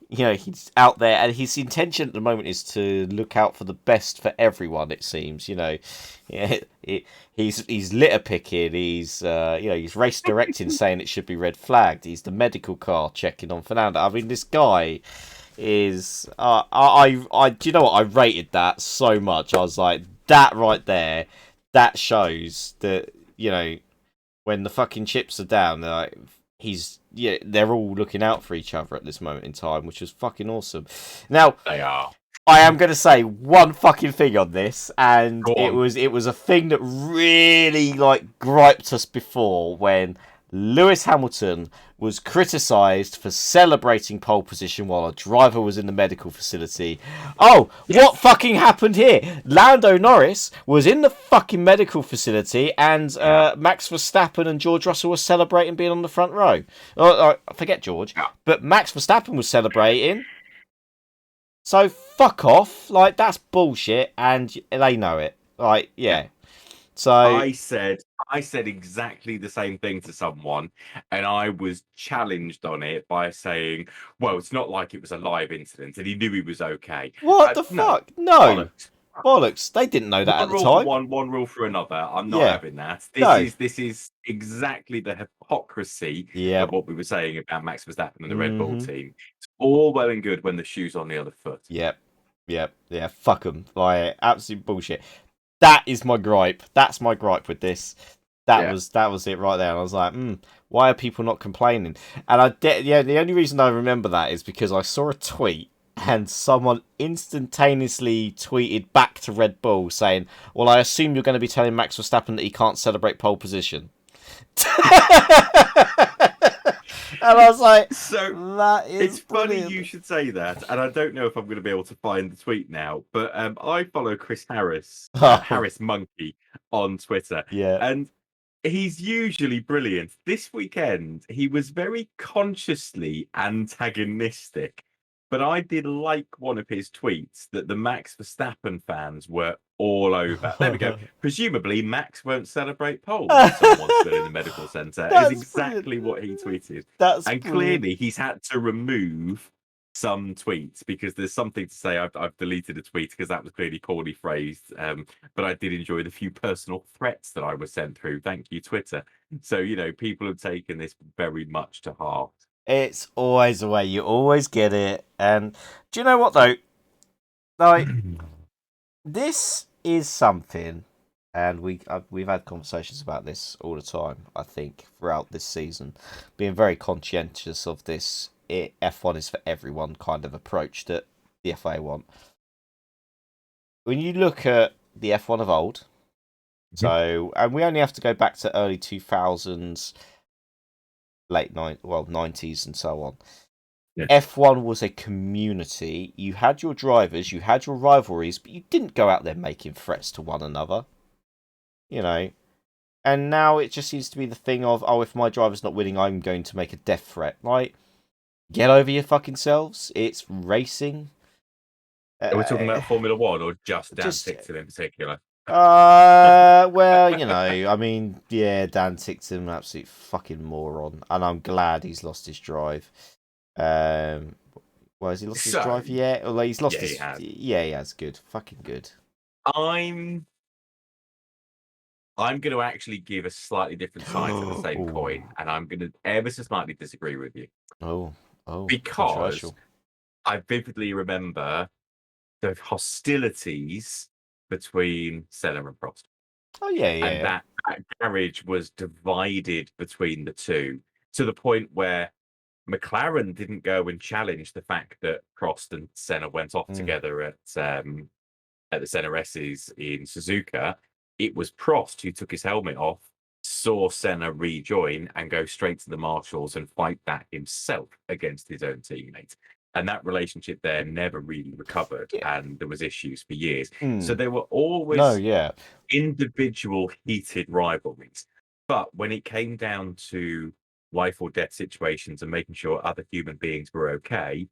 you know, he's out there, and his intention at the moment is to look out for the best for everyone. It seems, you know, yeah, he's litter picking. He's, you know, he's race directing, saying it should be red flagged. He's the medical car checking on Fernando. I mean, this guy is, do you know what? I rated that so much. I was like, that right there, that shows that, you know, when the fucking chips are down, like, they're all looking out for each other at this moment in time, which is fucking awesome. Now, they are. I am going to say one fucking thing on this, and Go on. it was a thing that really like griped us before when Lewis Hamilton was criticised for celebrating pole position while a driver was in the medical facility. Oh, what fucking happened here? Lando Norris was in the fucking medical facility, and Max Verstappen and George Russell were celebrating being on the front row. Forget George, but Max Verstappen was celebrating. So fuck off. Like, that's bullshit, and they know it. Like, yeah. So I said exactly the same thing to someone, and I was challenged on it by saying, "Well, it's not like it was a live incident, and he knew he was okay." what the fuck? No. Bollocks. They didn't know that at the time. One rule for another. I'm not having that. This is exactly the hypocrisy of what we were saying about Max Verstappen and the Red Bull team. It's all well and good when the shoe's on the other foot. Yeah. Fuck them. Like, absolute bullshit. That is my gripe. That's my gripe with this. That was it right there. And I was like, why are people not complaining? And the only reason I remember that is because I saw a tweet and someone instantaneously tweeted back to Red Bull saying, "Well, I assume you're going to be telling Max Verstappen that he can't celebrate pole position." And I was like, so that is it's brilliant. funny you should say that, and I don't know if I'm going to be able to find the tweet now, but I follow Chris Harris, Harris Monkey, on Twitter, and he's usually brilliant. This weekend, he was very consciously antagonistic, but I did like one of his tweets that the Max Verstappen fans were all over. There we go. Presumably, Max won't celebrate pole if someone's still in the medical centre. Is exactly what he tweeted. And clearly, he's had to remove some tweets because there's something to say. I've deleted a tweet because that was clearly poorly phrased. But I did enjoy the few personal threats that I was sent through. Thank you, Twitter. So, you know, people have taken this very much to heart. It's always the way. You always get it. And do you know what, though? Like, this is something, and we've had conversations about this all the time, I think, throughout this season, being very conscientious of this F1 is for everyone kind of approach that the FA want. When you look at the F1 of old, So, and we only have to go back to early 2000s, well, 90s and so on. Yeah. F1 was a community. You had your drivers, you had your rivalries, but you didn't go out there making threats to one another. You know, and now it just seems to be the thing of, oh, if my driver's not winning, I'm going to make a death threat. Like, get over your fucking selves. It's racing. Are we talking about Formula One or just Dan just Tickton in particular? Well, you know, I mean, yeah, Dan Tickton, an absolute fucking moron, and I'm glad he's lost his drive. Well, has he lost his drive yet? Well, he's lost his. He has. Yeah, he has. Good, fucking good. I'm going to actually give a slightly different side to the same coin, and I'm going to ever so slightly disagree with you. Oh, because I vividly remember the hostilities between Senna and Prost. Oh yeah. And that garage was divided between the two to the point where McLaren didn't go and challenge the fact that Prost and Senna went off together at the Senna S's in Suzuka. It was Prost who took his helmet off, saw Senna rejoin, and go straight to the marshals and fight that himself against his own teammate. And that relationship there never really recovered, and there was issues for years. So there were always individual heated rivalries. But when it came down to life or death situations and making sure other human beings were okay,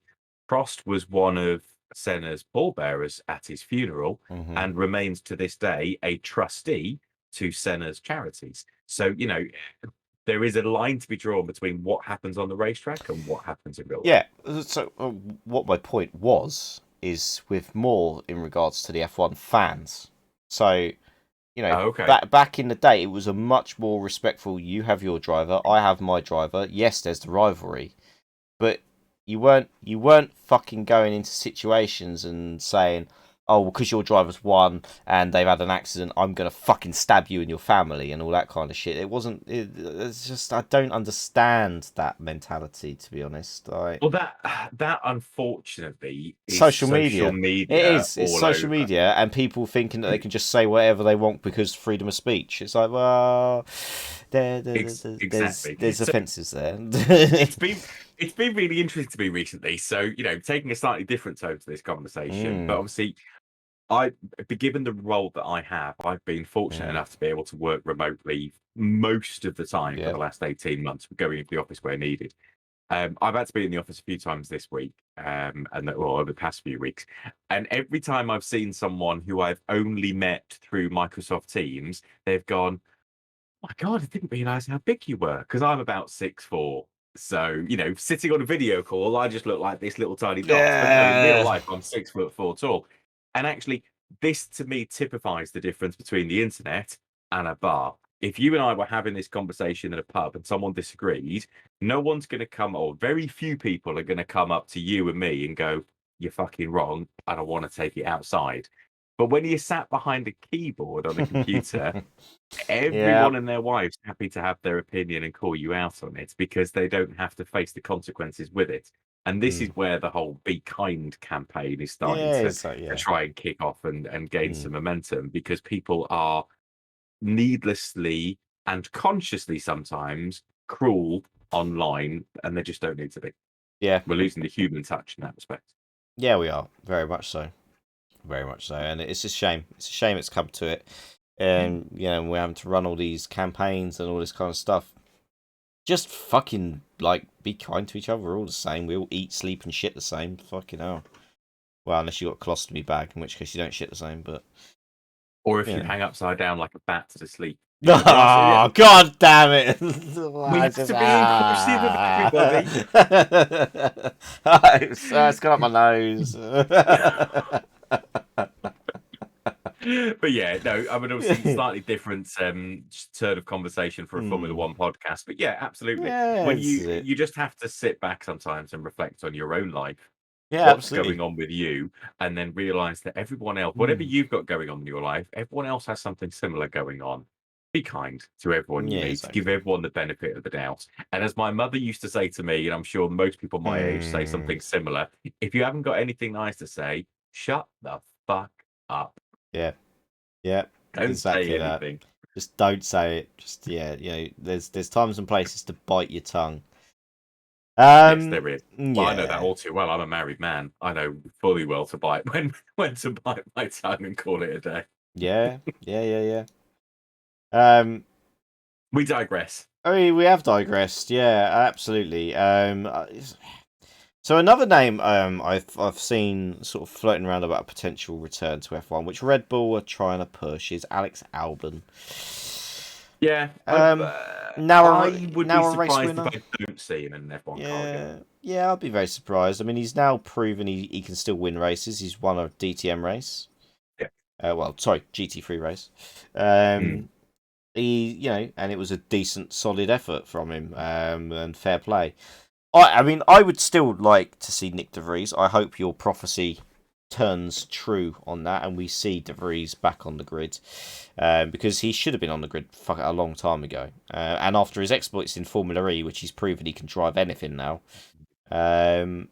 Prost was one of Senna's pallbearers at his funeral and remains to this day a trustee to Senna's charities. So, you know, there is a line to be drawn between what happens on the racetrack and what happens in real life. Yeah. So what my point was is with more in regards to the F1 fans. So, you know, back in the day, it was a much more respectful. You have your driver, I have my driver. Yes, there's the rivalry, but you weren't fucking going into situations and saying, oh, because your driver's won and they've had an accident, I'm gonna fucking stab you and your family and all that kind of shit. It wasn't. It's just I don't understand that mentality, to be honest. Well, that unfortunately is social media. It is. It's social over. media and people thinking that they can just say whatever they want because freedom of speech. It's like, well, there's offences there. It's been really interesting to me recently. So, you know, taking a slightly different tone to this conversation, but obviously, given the role that I have, I've been fortunate enough to be able to work remotely most of the time for the last 18 months, going into the office where needed. I've had to be in the office a few times this week, over the past few weeks. And every time I've seen someone who I've only met through Microsoft Teams, they've gone, oh my God, I didn't realize how big you were, because I'm about 6'4". So, you know, sitting on a video call, I just look like this little tiny dot. But no, in real life, I'm 6'4" tall. And actually, this to me typifies the difference between the internet and a bar. If you and I were having this conversation at a pub and someone disagreed, no one's going to come, or very few people are going to come up to you and me and go, you're fucking wrong, and I want to take it outside. But when you're sat behind a keyboard on a computer, everyone and their wife's happy to have their opinion and call you out on it because they don't have to face the consequences with it. And this is where the whole Be Kind campaign is starting to try and kick off and gain some momentum, because people are needlessly and consciously sometimes cruel online, and they just don't need to be. Yeah. We're losing the human touch in that respect. Yeah, we are. Very much so. Very much so. And it's a shame. It's a shame it's come to it. And, you know, we're having to run all these campaigns and all this kind of stuff. Just fucking, like, be kind to each other. We're all the same. We all eat, sleep, and shit the same. Fucking hell. Well, unless you got a colostomy bag, in which case you don't shit the same, but... Or if you hang upside down like a bat to sleep. Oh, God damn it! We have to be inclusive of everybody. It's gone up my nose. But yeah, no, I mean, obviously slightly different turn of conversation for a Formula One podcast. But yeah, absolutely. When you just have to sit back sometimes and reflect on your own life. Yeah, what's going on with you, and then realize that everyone else, whatever you've got going on in your life, everyone else has something similar going on. Be kind to everyone you meet. Exactly. Give everyone the benefit of the doubt. And as my mother used to say to me, and I'm sure most people my age say something similar, if you haven't got anything nice to say, shut the fuck up. Yeah. Don't exactly say that. anything. Just don't say it. Just there's times and places to bite your tongue. Yes, there is. Well, I know that Yeah, all too well. I'm a married man. I know fully well to bite when to bite my tongue and call it a day. yeah. We digress. I mean, we have digressed. Yeah, absolutely. So another name I've seen sort of floating around about a potential return to F1, which Red Bull are trying to push, is Alex Albon. Yeah, Now I would be now a race surprised if winner. I don't see him in an F1 car again. Yeah, I'd be very surprised. I mean, he's now proven he can still win races. He's won a DTM race. Yeah. Well, sorry, GT3 race. Mm. And it was a decent, solid effort from him, and fair play. I mean, I would still like to see Nick De Vries. I hope your prophecy turns true on that, and we see De Vries back on the grid, because he should have been on the grid a long time ago. And after his exploits in Formula E, which he's proven he can drive anything now, I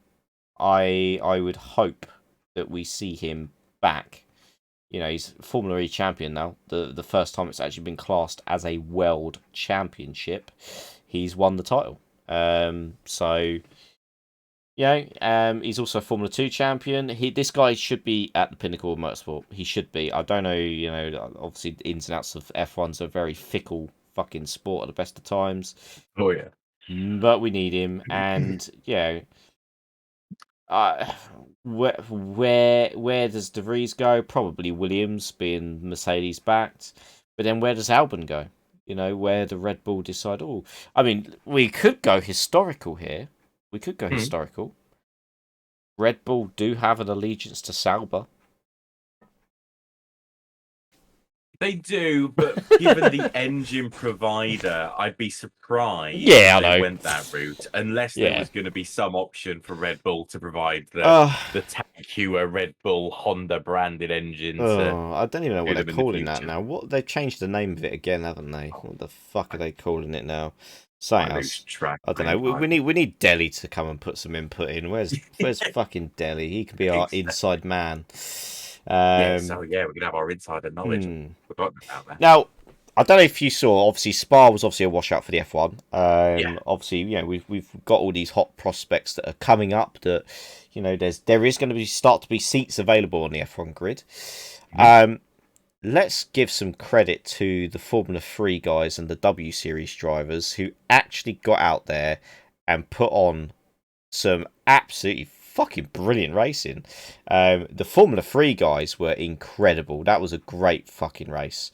would hope that we see him back. He's Formula E champion now. The first time it's actually been classed as a world championship, he's won the title. He's also a Formula 2 champion. This guy should be at the pinnacle of motorsport. He should be. I don't know, obviously the ins and outs of F1's a very fickle fucking sport at the best of times. Oh yeah. But we need him, and where does De Vries go? Probably Williams, being Mercedes backed. But then where does Albon go? Where the Red Bull decide? Oh, I mean, we could go historical here. We could go historical. Red Bull do have an allegiance to Sauber. They do, but given the engine provider, I'd be surprised if they went that route, unless there was going to be some option for Red Bull to provide the Tacua Red Bull Honda branded engine. I don't even know what they're calling that now. They've changed the name of it again, haven't they? What the fuck are they calling it now? Something else. I don't know. We need Delhi to come and put some input in. Where's fucking Delhi? He can be our inside man. We're gonna have our insider knowledge. Forgotten about that. Now, I don't know if you saw. Obviously, Spa was obviously a washout for the F1. Obviously, we've got all these hot prospects that are coming up. That there is going to start to be seats available on the F1 grid. Let's give some credit to the Formula 3 guys and the W Series drivers who actually got out there and put on some absolutely fucking brilliant racing. The Formula 3 guys were incredible. That was a great fucking race.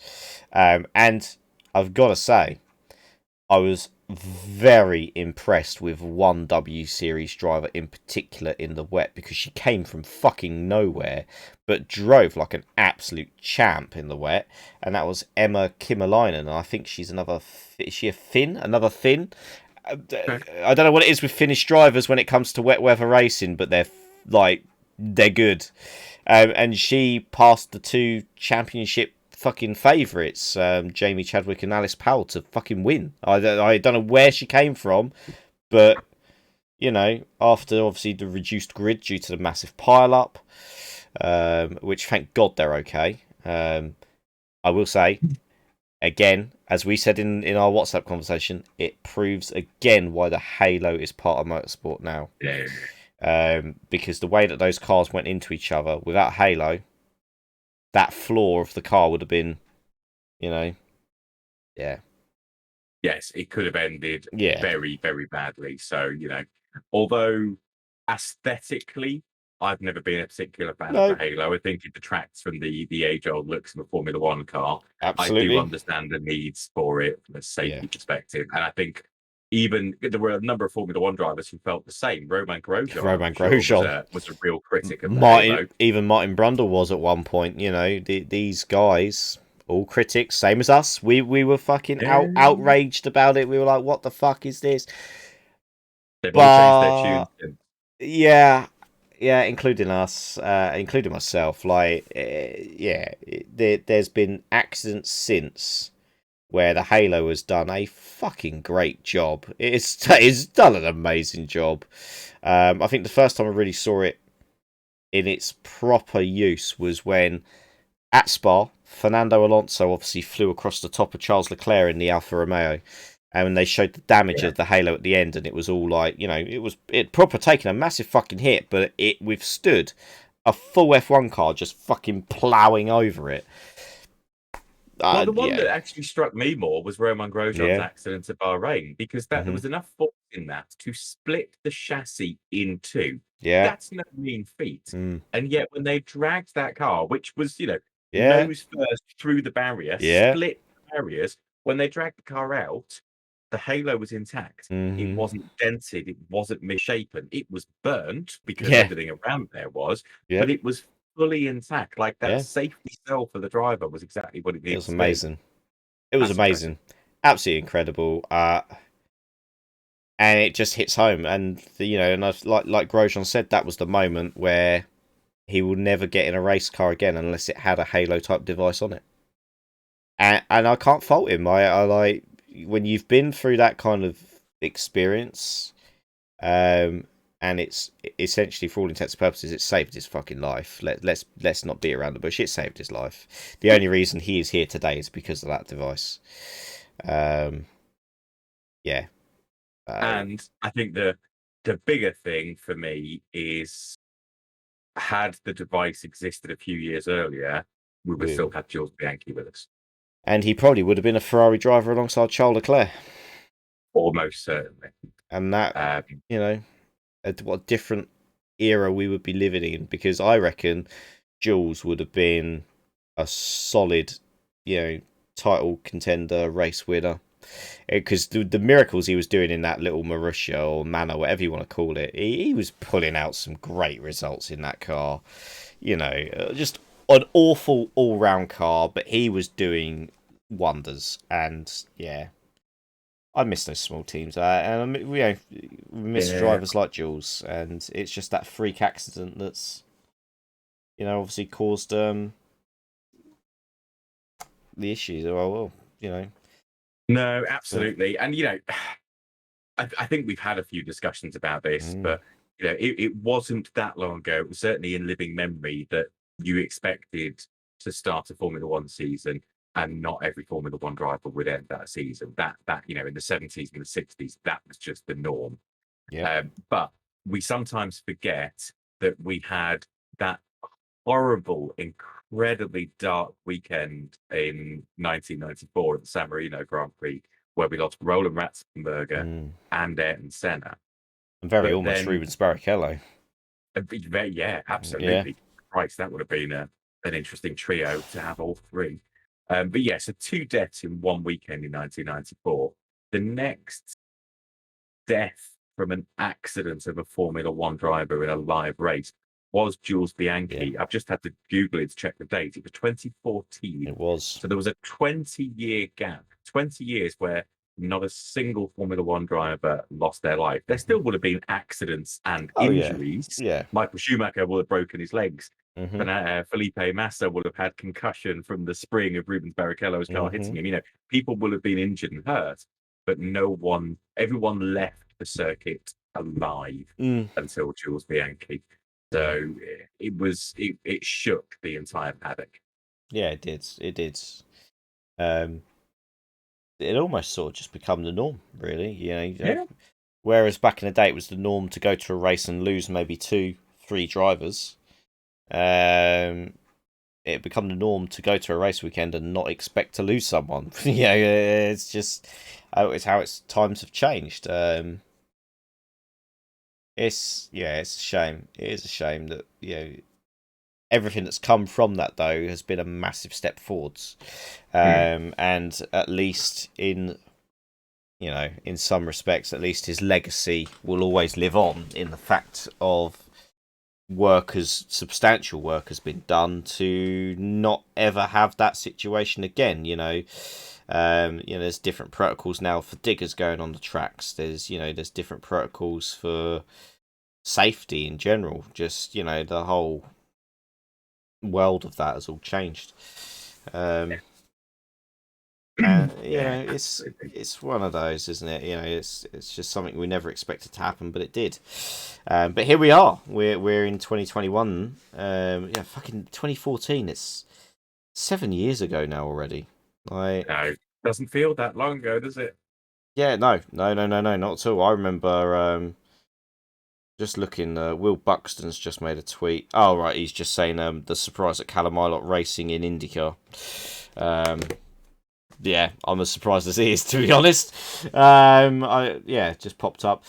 And I've got to say, I was very impressed with one W Series driver in particular in the wet, because she came from fucking nowhere but drove like an absolute champ in the wet, and that was Emma Kimalainen. And I think she's is she a Finn? Another Finn? I don't know what it is with Finnish drivers when it comes to wet weather racing, but they're good. And she passed the two championship fucking favourites, Jamie Chadwick and Alice Powell, to fucking win. I don't know where she came from, but after obviously the reduced grid due to the massive pile up, which thank God they're okay. I will say, again, as we said in our WhatsApp conversation, it proves again why the halo is part of motorsport now. Because the way that those cars went into each other without halo, that floor of the car would have been, Yes, it could have ended very, very badly. So, although aesthetically, I've never been a particular fan of the halo. I think it detracts from the age-old looks of a Formula One car. Absolutely. I do understand the needs for it from a safety perspective. And I think even there were a number of Formula One drivers who felt the same. Romain Grosjean was a real critic of the halo. Even Martin Brundle was at one point. These guys, all critics, same as us. We were fucking outraged about it. We were like, what the fuck is this? They've all changed their tune. Yeah, including us, including myself. There's been accidents since where the halo has done a fucking great job. It's done an amazing job. I think the first time I really saw it in its proper use was when at Spa Fernando Alonso obviously flew across the top of Charles Leclerc in the Alfa Romeo, and they showed the damage of the halo at the end, and it was all like, it proper taken a massive fucking hit, but it withstood a full F1 car just fucking ploughing over it. Well, the one that actually struck me more was Romain Grosjean's Yeah. accident at Bahrain, because there Mhm. was enough force in that to split the chassis in two. Yeah. That's no mean feat. Mm. And yet, when they dragged that car, which was, Yeah. nose first through the barrier, Yeah. split the barriers, when they dragged the car out, the halo was intact. It Mhm. wasn't dented, it wasn't misshapen. It was burnt because Yeah. everything around there was, Yeah. but it was fully intact. Like that Yeah. safety cell for the driver was exactly what it It needed was to be. amazing. It was That's impressive. amazing. Absolutely incredible. And it just hits home. And and like Grosjean said, that was the moment where he will never get in a race car again unless it had a Halo type device on it. And I can't fault him. I like when you've been through that kind of experience, and it's essentially, for all intents and purposes, it saved his fucking life. Let's not beat around the bush. It saved his life. The only reason he is here today is because of that device. Yeah. And I think the bigger thing for me is, had the device existed a few years earlier, we would have still had Jules Bianchi with us. And he probably would have been a Ferrari driver alongside Charles Leclerc. Almost certainly. And that, what different era we would be living in, because I reckon Jules would have been a solid, title contender, race winner. Because the miracles he was doing in that little Marussia or Manor, whatever you want to call it, he was pulling out some great results in that car. Just an awful all-round car, but he was doing wonders. And yeah, I miss those small teams. And we miss drivers like Jules, and it's just that freak accident that's obviously caused the issues. Well, No, absolutely. And I think we've had a few discussions about this, but it wasn't that long ago. It was certainly in living memory that you expected to start a Formula One season, and not every Formula One driver would end that season. That in the 70s and the 60s, that was just the norm. Yeah. But we sometimes forget that we had that horrible, incredibly dark weekend in 1994 at the San Marino Grand Prix, where we lost Roland Ratzenberger and Ayrton Senna. And very But almost then, Rubens Barrichello. yeah, absolutely. Christ, that would have been an interesting trio to have all three. But yeah, so 2 deaths in one weekend in 1994. The next death from an accident of a Formula One driver in a live race was Jules Bianchi. I've just had to Google it to check the date. It was 2014. It was. So there was a 20-year gap, 20 years where not a single Formula One driver lost their life. There still would have been accidents and injuries. Yeah. Michael Schumacher would have broken his legs. Mm-hmm. Felipe Massa would have had concussion from the spring of Rubens Barrichello's car hitting him. People will have been injured and hurt, but everyone left the circuit alive until Jules Bianchi. So it shook the entire paddock. Yeah, it did. It did. It almost sort of just become the norm, really. Yeah. Whereas back in the day, it was the norm to go to a race and lose maybe 2-3 drivers. It become the norm to go to a race weekend and not expect to lose someone. It's just times have changed. It's a shame. It is a shame that everything that's come from that, though, has been a massive step forwards. And at least in some respects, at least his legacy will always live on in the fact of substantial work has been done to not ever have that situation again. There's different protocols now for diggers going on the tracks. There's different protocols for safety in general. Just the whole world of that has all changed. It's one of those, isn't it? It's just something we never expected to happen, but it did. But here we are. We're in 2021. Fucking 2014. 7 years ago now already. Like, No, doesn't feel that long ago, does it? yeah, no, not at all. I remember just looking. Will Buxton's just made a tweet. Oh right, he's just saying the surprise at Callum racing in IndyCar. Yeah, I'm as surprised as he is, to be honest. It just popped up.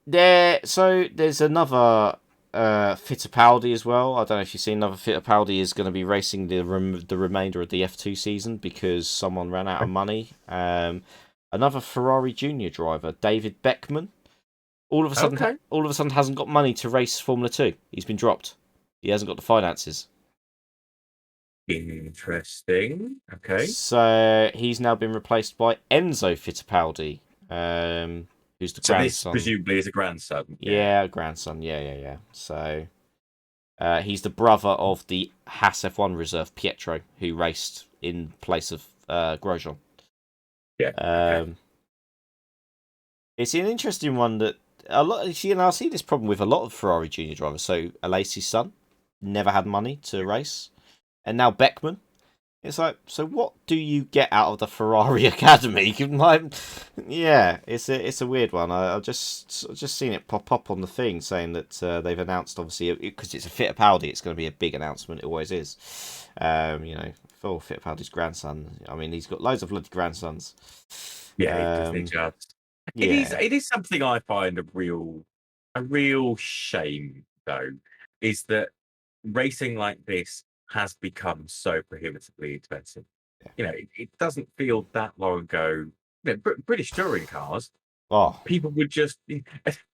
There's another Fittipaldi as well. I don't know if you've seen another Fittipaldi is going to be racing the remainder of the F2 season because someone ran out of money. Another Ferrari Junior driver, David Beckman, all of a sudden hasn't got money to race Formula 2. He's been dropped. He hasn't got the finances. Interesting. Okay. So he's now been replaced by Enzo Fittipaldi, who's the grandson. This presumably is a grandson. Yeah, grandson. Yeah. So he's the brother of the Haas F1 reserve Pietro, who raced in place of Grosjean. Yeah. Okay. It's an interesting one that a lot. I see this problem with a lot of Ferrari junior drivers. So Alesi's son never had money to race, and now Beckman. It's like, so what do you get out of the Ferrari Academy? Like, yeah, it's a weird one. I've just seen it pop up on the thing saying that they've announced, obviously, because it's a Fittipaldi, it's going to be a big announcement. It always is. For Fittipaldi's grandson. I mean, he's got loads of bloody grandsons. Yeah, he just. It is something I find a real shame, though, is that racing like this has become so prohibitively expensive. Yeah. It doesn't feel that long ago. British touring cars. Oh, people would just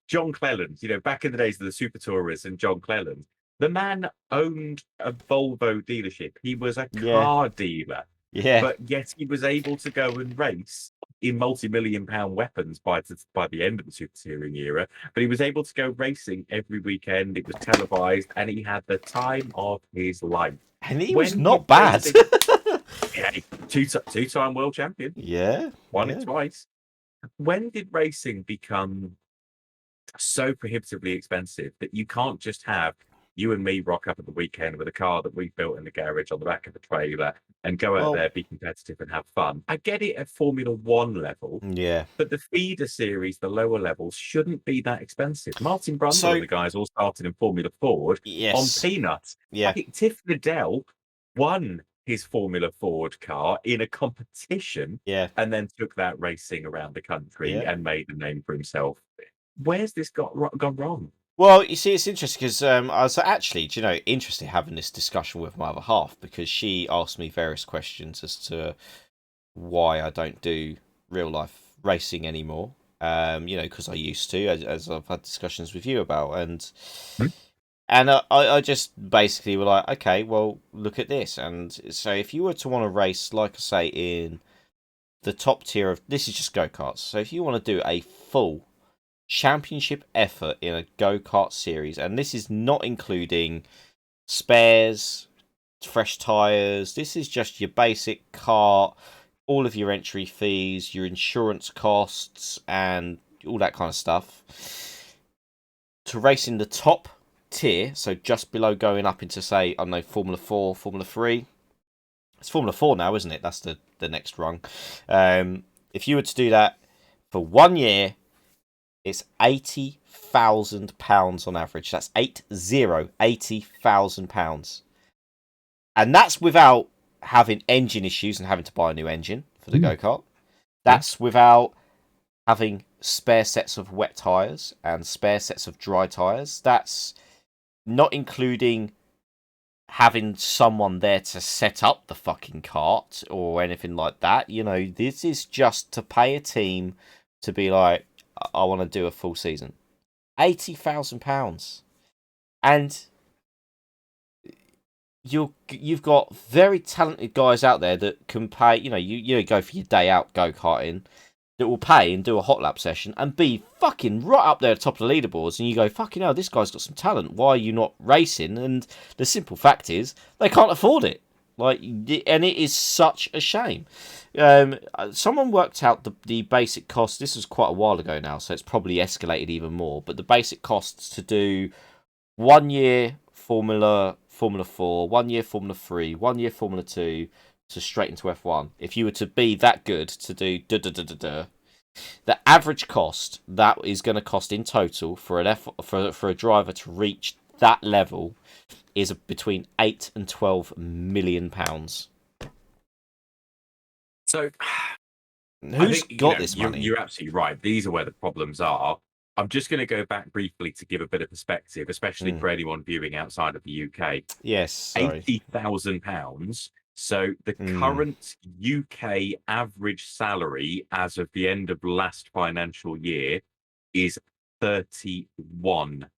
John Cleland. Back in the days of the Super Tourers and John Cleland, the man owned a Volvo dealership. He was a car dealer. Yeah, but yet he was able to go and race in multi-million-pound weapons by the end of the Super Touring era. But he was able to go racing every weekend. It was televised, and he had the time of his life. And he was not bad. Two-time world champion. Yeah. Won it twice. When did racing become so prohibitively expensive that you can't just have you and me rock up at the weekend with a car that we built in the garage on the back of a trailer and go out there, be competitive and have fun? I get it at Formula 1 level. Yeah. But the feeder series, the lower levels, shouldn't be that expensive. Martin Brundle and the guys all started in Formula Ford on peanuts. Yeah. Tiff Liddell won his Formula Ford car in a competition and then took that racing around the country and made a name for himself. Where's this gone wrong? Well, you see, it's interesting because I was actually, interested having this discussion with my other half because she asked me various questions as to why I don't do real life racing anymore. Because I used to, as I've had discussions with you about, and I just basically were like, okay, well, look at this, and so if you were to want to race, like I say, in the top tier of this is just go-karts. So if you want to do a full championship effort in a go-kart series, and this is not including spares, fresh tires, this is just your basic kart, all of your entry fees, your insurance costs, and all that kind of stuff, to race in the top tier, so just below going up into, say, I don't know, Formula 4, Formula 3. It's Formula 4 now, isn't it? That's the next rung. If you were to do that for 1 year, it's £80,000 on average. That's £80,000. And that's without having engine issues and having to buy a new engine for the go-kart. That's without having spare sets of wet tyres and spare sets of dry tyres. That's not including having someone there to set up the fucking kart or anything like that. This is just to pay a team to be like, I want to do a full season. £80,000. And you've got very talented guys out there that can pay, you go for your day out go-karting, that will pay and do a hot lap session and be fucking right up there at the top of the leaderboards, and you go, fucking hell, this guy's got some talent. Why are you not racing? And the simple fact is, they can't afford it. And it is such a shame. Someone worked out the basic cost. This was quite a while ago now, so it's probably escalated even more. But the basic costs to do 1 year Formula Formula 4, 1 year Formula 3, 1 year Formula 2 to straight into F1. If you were to be that good to do the average cost that is going to cost in total for for a driver to reach that level is between 8 and 12 million pounds. So who's got this money? You're absolutely right. These are where the problems are. I'm just going to go back briefly to give a bit of perspective, especially for anyone viewing outside of the UK. Yes, sorry. £80,000. So the current UK average salary as of the end of last financial year is £31,000.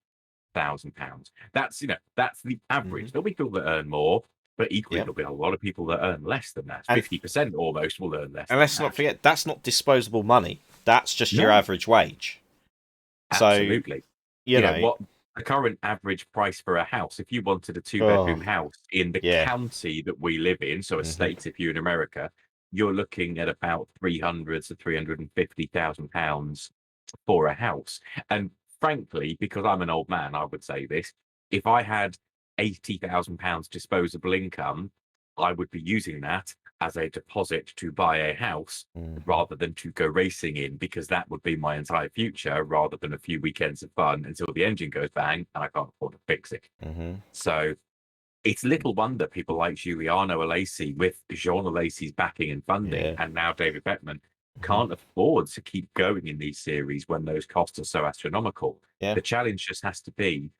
That's the average. There'll be people that earn more, but equally there'll be a lot of people that earn less than that. 50% almost will earn less. And let's not forget, that's not disposable money. That's just your average wage. Absolutely. So, you know what the current average price for a house, if you wanted a 2-bedroom house in the county that we live in, so a state, if you're in America, you're looking at about £300,000 to £350,000 for a house. And frankly, because I'm an old man, I would say this: if I had £80,000 disposable income, I would be using that as a deposit to buy a house rather than to go racing in, because that would be my entire future rather than a few weekends of fun until the engine goes bang and I can't afford to fix it. So it's little wonder people like Giuliano Alesi, with Jean Alesi's backing and funding, and now David Beckman, can't afford to keep going in these series when those costs are so astronomical. The challenge just has to be,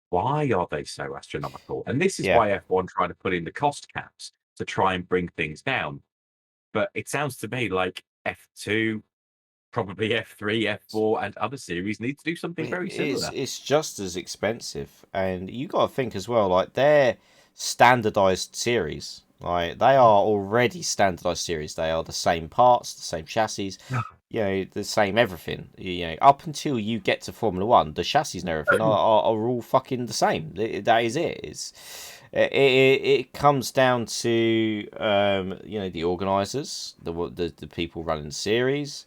why are they so astronomical? And this is why F1 trying to put in the cost caps to try and bring things down. But it sounds to me like F2, probably F3, F4, and other series need to do something very similar. It's just as expensive, and you got to think as well, like, they're standardized series. Like, they are already standardized series. They are the same parts, the same chassis, the same everything. Up until you get to Formula 1, the chassis and everything are all fucking the same. That is it. It comes down to the organisers, the people running the series,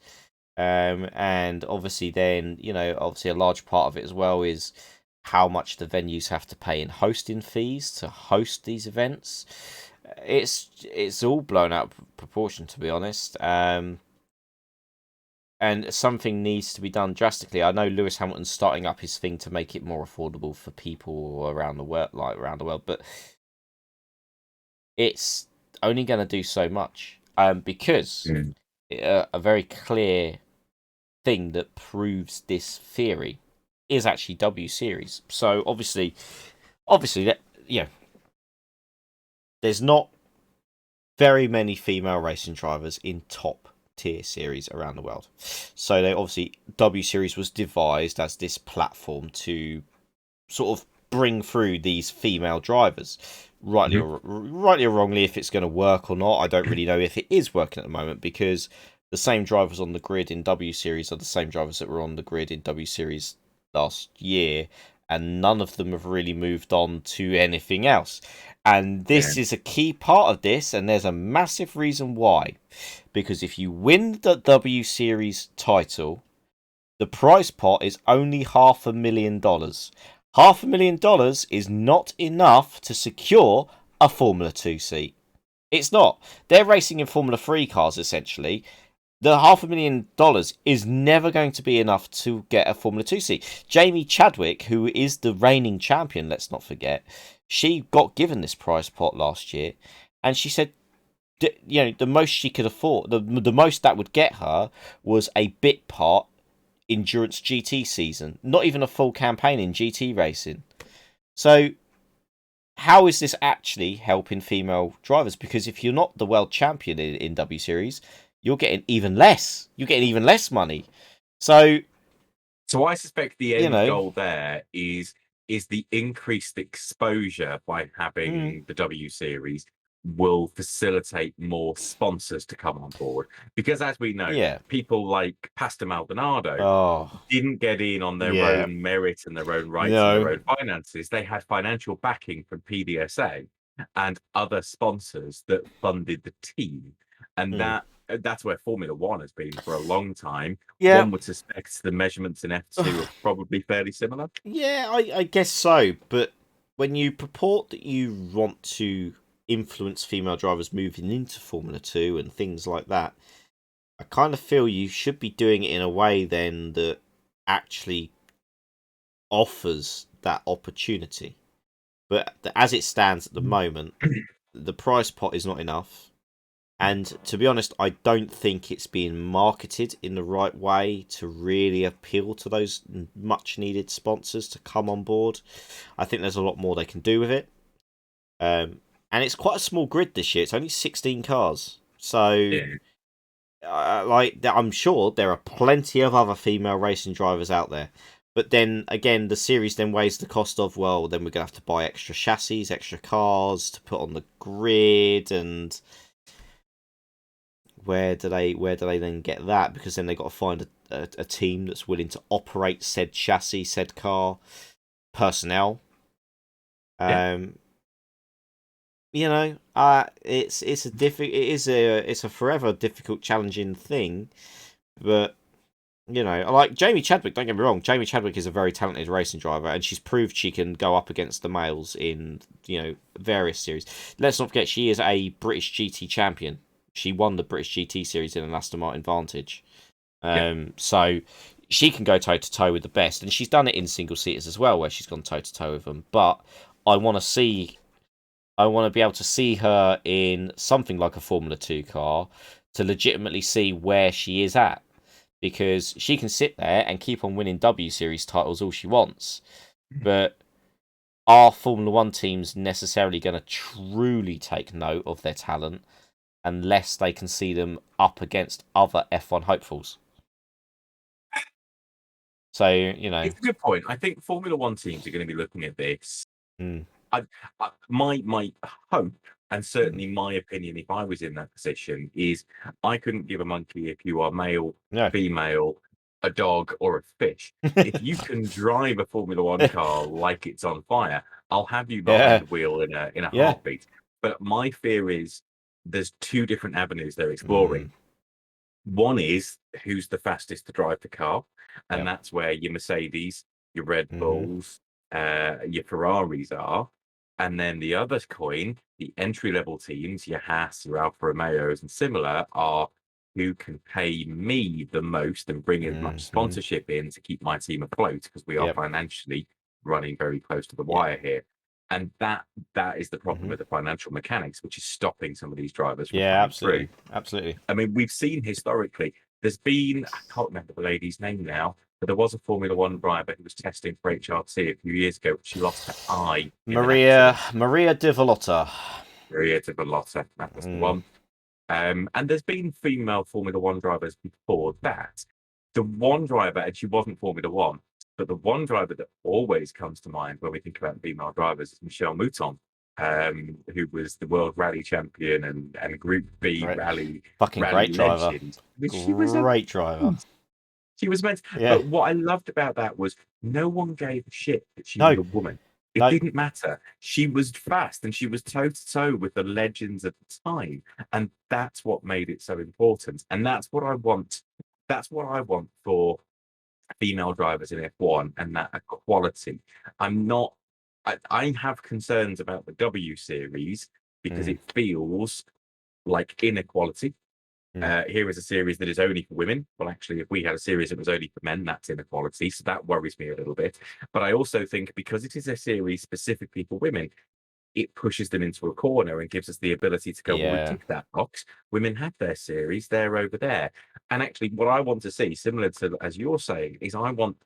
and obviously then obviously a large part of it as well is how much the venues have to pay in hosting fees to host these events. It's all blown out of proportion, to be honest. And something needs to be done drastically. I know Lewis Hamilton's starting up his thing to make it more affordable for people around the world, but it's only going to do so much. Because a very clear thing that proves this theory is actually W Series. So obviously that there's not very many female racing drivers in top tier series around the world. So they obviously, W Series was devised as this platform to sort of bring through these female drivers. Rightly or wrongly, if it's going to work or not, I don't really know if it is working at the moment, because the same drivers on the grid in W Series are the same drivers that were on the grid in W Series last year, and none of them have really moved on to anything else. And this is a key part of this, and there's a massive reason why. Because if you win the W Series title, the prize pot is only $500,000. $500,000 is not enough to secure a Formula 2 seat. It's not. They're racing in Formula 3 cars, essentially. The $500,000 is never going to be enough to get a Formula 2 seat. Jamie Chadwick, who is the reigning champion, let's not forget, she got given this prize pot last year, and she said, the most she could afford, the most that would get her was a bit part endurance GT season, not even a full campaign in GT racing. So how is this actually helping female drivers? Because if you're not the world champion in W Series, you're getting even less. You're getting even less money. So I suspect the end goal there is the increased exposure by having the W Series will facilitate more sponsors to come on board. Because as we know, people like Pastor Maldonado didn't get in on their own merit and their own rights and their own finances. They had financial backing from PDSA and other sponsors that funded the team. And that's where Formula One has been for a long time. One would suspect the measurements in F2 are probably fairly similar. Yeah, I guess so. But when you purport that you want to influence female drivers moving into Formula 2 and things like that, I kind of feel you should be doing it in a way then that actually offers that opportunity. But as it stands at the moment, the price pot is not enough. And to be honest, I don't think it's being marketed in the right way to really appeal to those much needed sponsors to come on board. I think there's a lot more they can do with it. And it's quite a small grid this year. It's only 16 cars. So, I'm sure there are plenty of other female racing drivers out there. But then again, the series then weighs the cost of, well, then we're going to have to buy extra chassis, extra cars to put on the grid, and where do they then get that? Because then they've got to find a team that's willing to operate said chassis, said car, personnel. You know, it's a forever difficult, challenging thing, but you know, like Jamie Chadwick. Don't get me wrong, Jamie Chadwick is a very talented racing driver, and she's proved she can go up against the males in various series. Let's not forget she is a British GT champion. She won the British GT series in an Aston Martin Vantage, so she can go toe to toe with the best, and she's done it in single seaters as well, where she's gone toe to toe with them. But I want to be able to see her in something like a Formula 2 car to legitimately see where she is at. Because she can sit there and keep on winning W Series titles all she wants. But are Formula 1 teams necessarily going to truly take note of their talent unless they can see them up against other F1 hopefuls? So, It's a good point. I think Formula 1 teams are going to be looking at this. My hope, and certainly my opinion, if I was in that position, is I couldn't give a monkey if you are male, female, a dog, or a fish. If you can drive a Formula 1 car like it's on fire, I'll have you behind the wheel in a heartbeat. But my fear is there's two different avenues they're exploring. One is who's the fastest to drive the car, and that's where your Mercedes, your Red Bulls, your Ferraris are. And then the other coin, the entry-level teams, your Haas, your Alfa Romeos, and similar, are who can pay me the most and bring as much sponsorship in to keep my team afloat, because we are financially running very close to the wire here. And that is the problem with the financial mechanics, which is stopping some of these drivers from coming through. Absolutely. I mean, we've seen historically, there's been, I can't remember the lady's name now, but there was a Formula 1 driver who was testing for HRT a few years ago. She lost her eye. Maria de Vallota. Maria de Vallota, that was the one. And there's been female Formula 1 drivers before that. The one driver, and she wasn't Formula 1, but the one driver that always comes to mind when we think about female drivers is Michelle Mouton, who was the world rally champion and Group B rally great driver. Great driver. She was meant to, but what I loved about that was no one gave a shit that she was a woman. It didn't matter. She was fast and she was toe to toe with the legends of the time. And that's what made it so important. And that's what I want. That's what I want for female drivers in F1, and that equality. I have concerns about the W series because it feels like inequality. Here is a series that is only for women. Well, actually, if we had a series that was only for men, that's inequality. So that worries me a little bit. But I also think because it is a series specifically for women, it pushes them into a corner and gives us the ability to go, well, we tick that box. Women have their series, they're over there. And actually, what I want to see, similar to as you're saying, is I want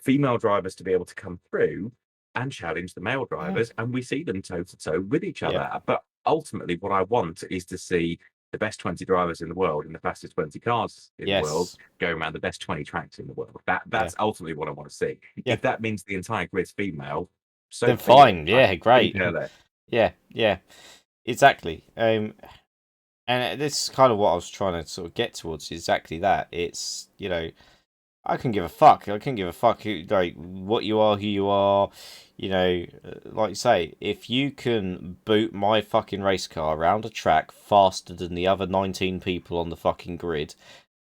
female drivers to be able to come through and challenge the male drivers, and we see them toe to toe with each other. But ultimately, what I want is to see the best 20 drivers in the world and the fastest 20 cars in the world going around the best 20 tracks in the world. That's ultimately what I want to see. If that means the entire grid's female, so then fine. Great. Yeah, exactly. And this is kind of what I was trying to sort of get towards. Exactly that. It's I can give a fuck. I can give a fuck what you are, who you are. Like you say, if you can boot my fucking race car around a track faster than the other 19 people on the fucking grid,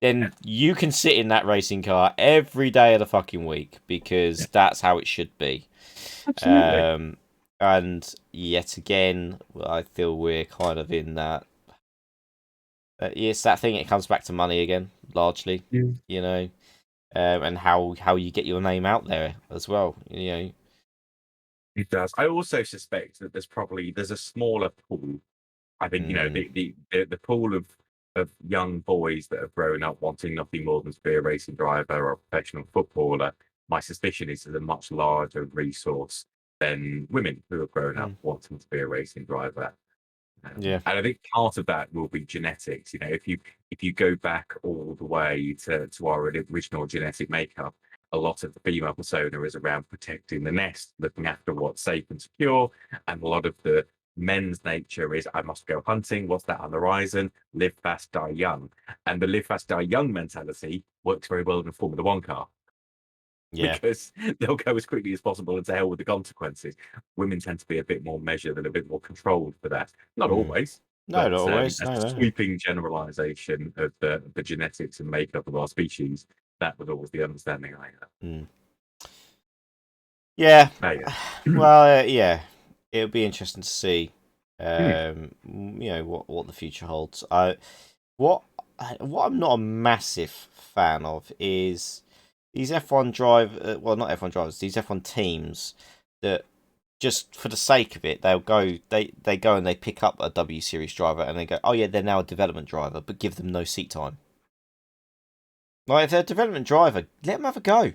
then you can sit in that racing car every day of the fucking week because that's how it should be. Absolutely. And yet again, I feel we're kind of in that. It's that thing. It comes back to money again, largely. Mm. You know, and how you get your name out there as well. You know. It does. I also suspect that there's a smaller pool. I think, Mm, the pool of young boys that have grown up wanting nothing more than to be a racing driver or a professional footballer. My suspicion is there's a much larger resource than women who have grown up mm, wanting to be a racing driver. yeah. And I think part of that will be genetics. If you go back all the way to our original genetic makeup, a lot of the female persona is around protecting the nest, looking after what's safe and secure, and a lot of the men's nature is I must go hunting. What's that on the horizon? Live fast, die young. And the live fast, die young mentality works very well in a Formula One car Yeah. because they'll go as quickly as possible and to hell with the consequences. Women tend to be a bit more measured and a bit more controlled for that. Not Mm. always, No, but not always. as No, a no. sweeping generalization of the genetics and makeup of our species, that was always the understanding I had. Mm. Yeah. Oh, yeah. Well, yeah. It'll be interesting to see. Hmm. You know what the future holds. What what I'm not a massive fan of is these F1 well, not F1 drivers, these F1 teams that just for the sake of it, they go and they pick up a W Series driver and they go, oh yeah, they're now a development driver, but give them no seat time. Like if they're a development driver, let them have a go.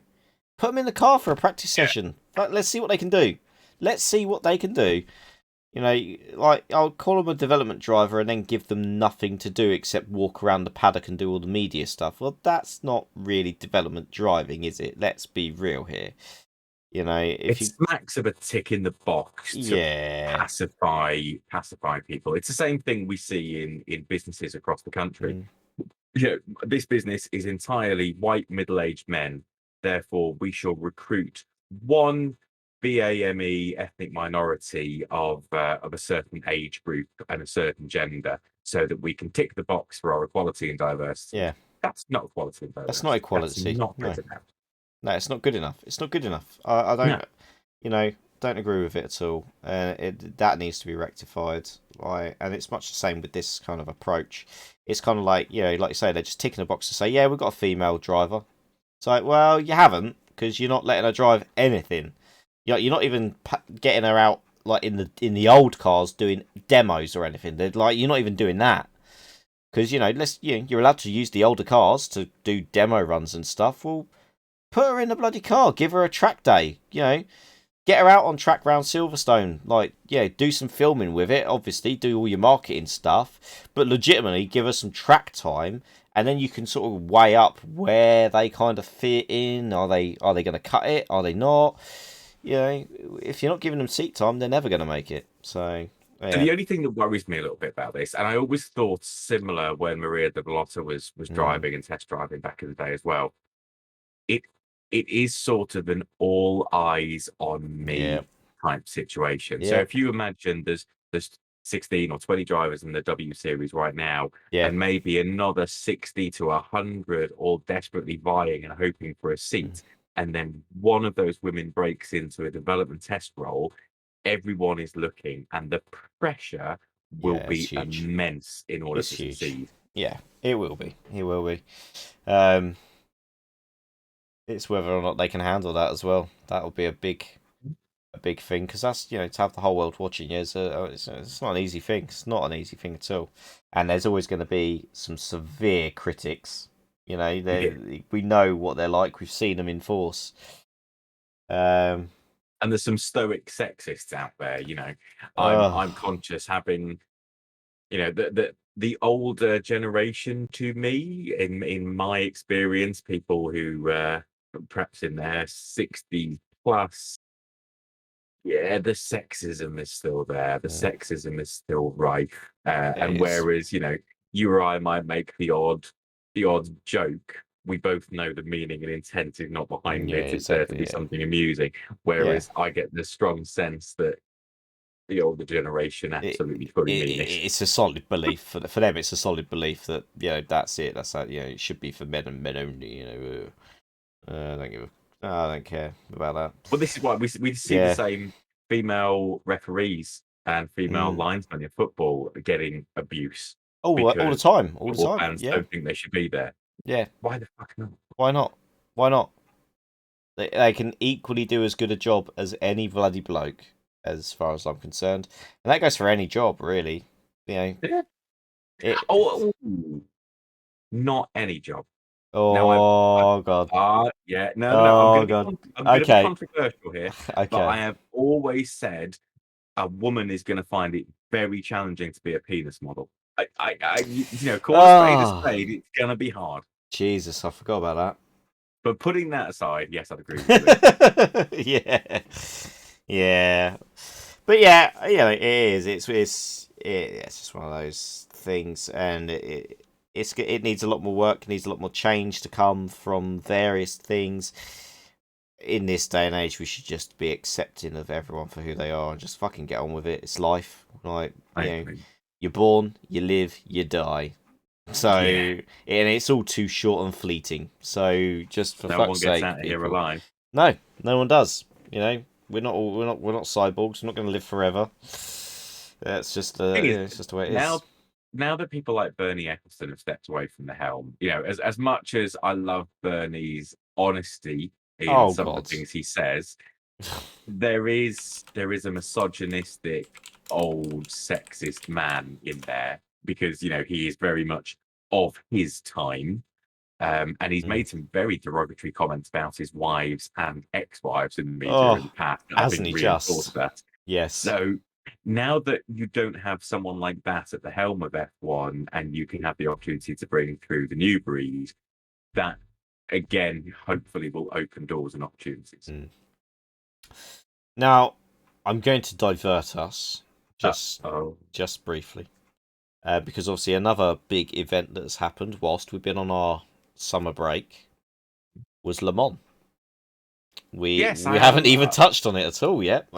Put them in the car for a practice Yeah. session. Like, let's see what they can do. Let's see what they can do. You know, like I'll call them a development driver and then give them nothing to do except walk around the paddock and do all the media stuff. Well, that's not really development driving, is it? Let's be real here. You know, if It you, smacks of a tick in the box to yeah, pacify people. It's the same thing we see in businesses across the country. mm, This business is entirely white middle-aged men. Therefore, we shall recruit one BAME ethnic minority of a certain age group and a certain gender, so that we can tick the box for our equality and diversity. yeah, That's not equality and that's not diversity. That's equality. not No, good enough. no, it's not good enough. It's not good enough. I No. don't, you know, don't agree with it at all. That needs to be rectified. Like, and it's much the same with this kind of approach. It's kind of like, you know, like you say, they're just ticking a box to say, yeah, we've got a female driver. It's like, well, you haven't because you're not letting her drive anything. You're not even getting her out like in the old cars doing demos or anything. They're like, you're not even doing that because you're allowed to use the older cars to do demo runs and stuff. Well, put her in the bloody car. Give her a track day. You know, get her out on track round Silverstone. Like, yeah, do some filming with it. Obviously, do all your marketing stuff, but legitimately give her some track time, and then you can sort of weigh up where they kind of fit in. Are they going to cut it? Are they not? You know, if you're not giving them seat time, they're never going to make it. So, So yeah. the only thing that worries me a little bit about this, and I always thought similar when Maria de Vallota was Mm, driving and test driving back in the day as well. It it is sort of an all eyes on yeah. me type situation. So Yeah. if you imagine there's 16 or 20 drivers in the W series right now, Yeah. and maybe another 60 to 100 all desperately vying and hoping for a Mm, seat, and then one of those women breaks into a development test role, everyone is looking, and the pressure will yeah, it's be huge. immense in order It's to huge. succeed. Yeah, it will be. It will be. Um, it's whether or not they can handle that as well. That'll be a big thing because that's to have the whole world watching you it's not an easy thing. It's not an easy thing at all, and there's always going to be some severe critics. Yeah. We know what they're like. We've seen them in force. Um, And there's some stoic sexists out there, oh I'm conscious having, the older generation to me, in my experience, people who perhaps in their 60s plus, yeah, the sexism is still there. The yeah, sexism is still rife. And it is. whereas, you or I might make the odd joke, we both know the meaning and intent is not behind Yeah, it. It's there to exactly. be Yeah, something amusing. yeah, Whereas I get the strong sense that the older generation absolutely fully mean it. It's a solid belief for them. It's a solid belief that that's it. That's how, it should be for men and men only. I don't give I don't care about that. Well, this is why we see the Yeah. same female referees and female Mm. linesmen in football getting abuse. Oh, all the because time, all the football time. fans Yeah, don't think they should be there. yeah. Why the fuck not? Why not? Why not? They can equally do as good a job as any bloody bloke, as far as I'm concerned, and that goes for any job, really. Yeah. It, Oh, not any job. oh God. Yeah. No. Oh God. I'm going to be Okay. controversial here, but Okay. I have always said a woman is going to find it very challenging to be a penis model. Call a spade. It's going to be hard. Jesus, I forgot about that. But putting that aside, yes, I'd agree with you. Yeah. Yeah. But yeah, it is. It's just one of those things, and it needs a lot more work. It needs a lot more change to come from various things. In this day and age, we should just be accepting of everyone for who they are and just fucking get on with it. It's life. Like, you're born, you live, you die. So, and it's all too short and fleeting. So, just for fuck's sake, no one gets out of here alive. No one does. We're not cyborgs. We're not going to live forever. That's just it's just the way it is. Now that people like Bernie Ecclestone have stepped away from the helm, as much as I love Bernie's honesty in some of the things he says, there is a misogynistic, old, sexist man in there because he is very much of his time, and he's made some very derogatory comments about his wives and ex-wives in the media in the past. Hasn't he just? That. Yes. So now that you don't have someone like that at the helm of F1, and you can have the opportunity to bring through the new breed, that again hopefully will open doors and opportunities. Now, I'm going to divert us just briefly, because obviously another big event that has happened whilst we've been on our summer break was Le Mans. We haven't even touched on it at all yet.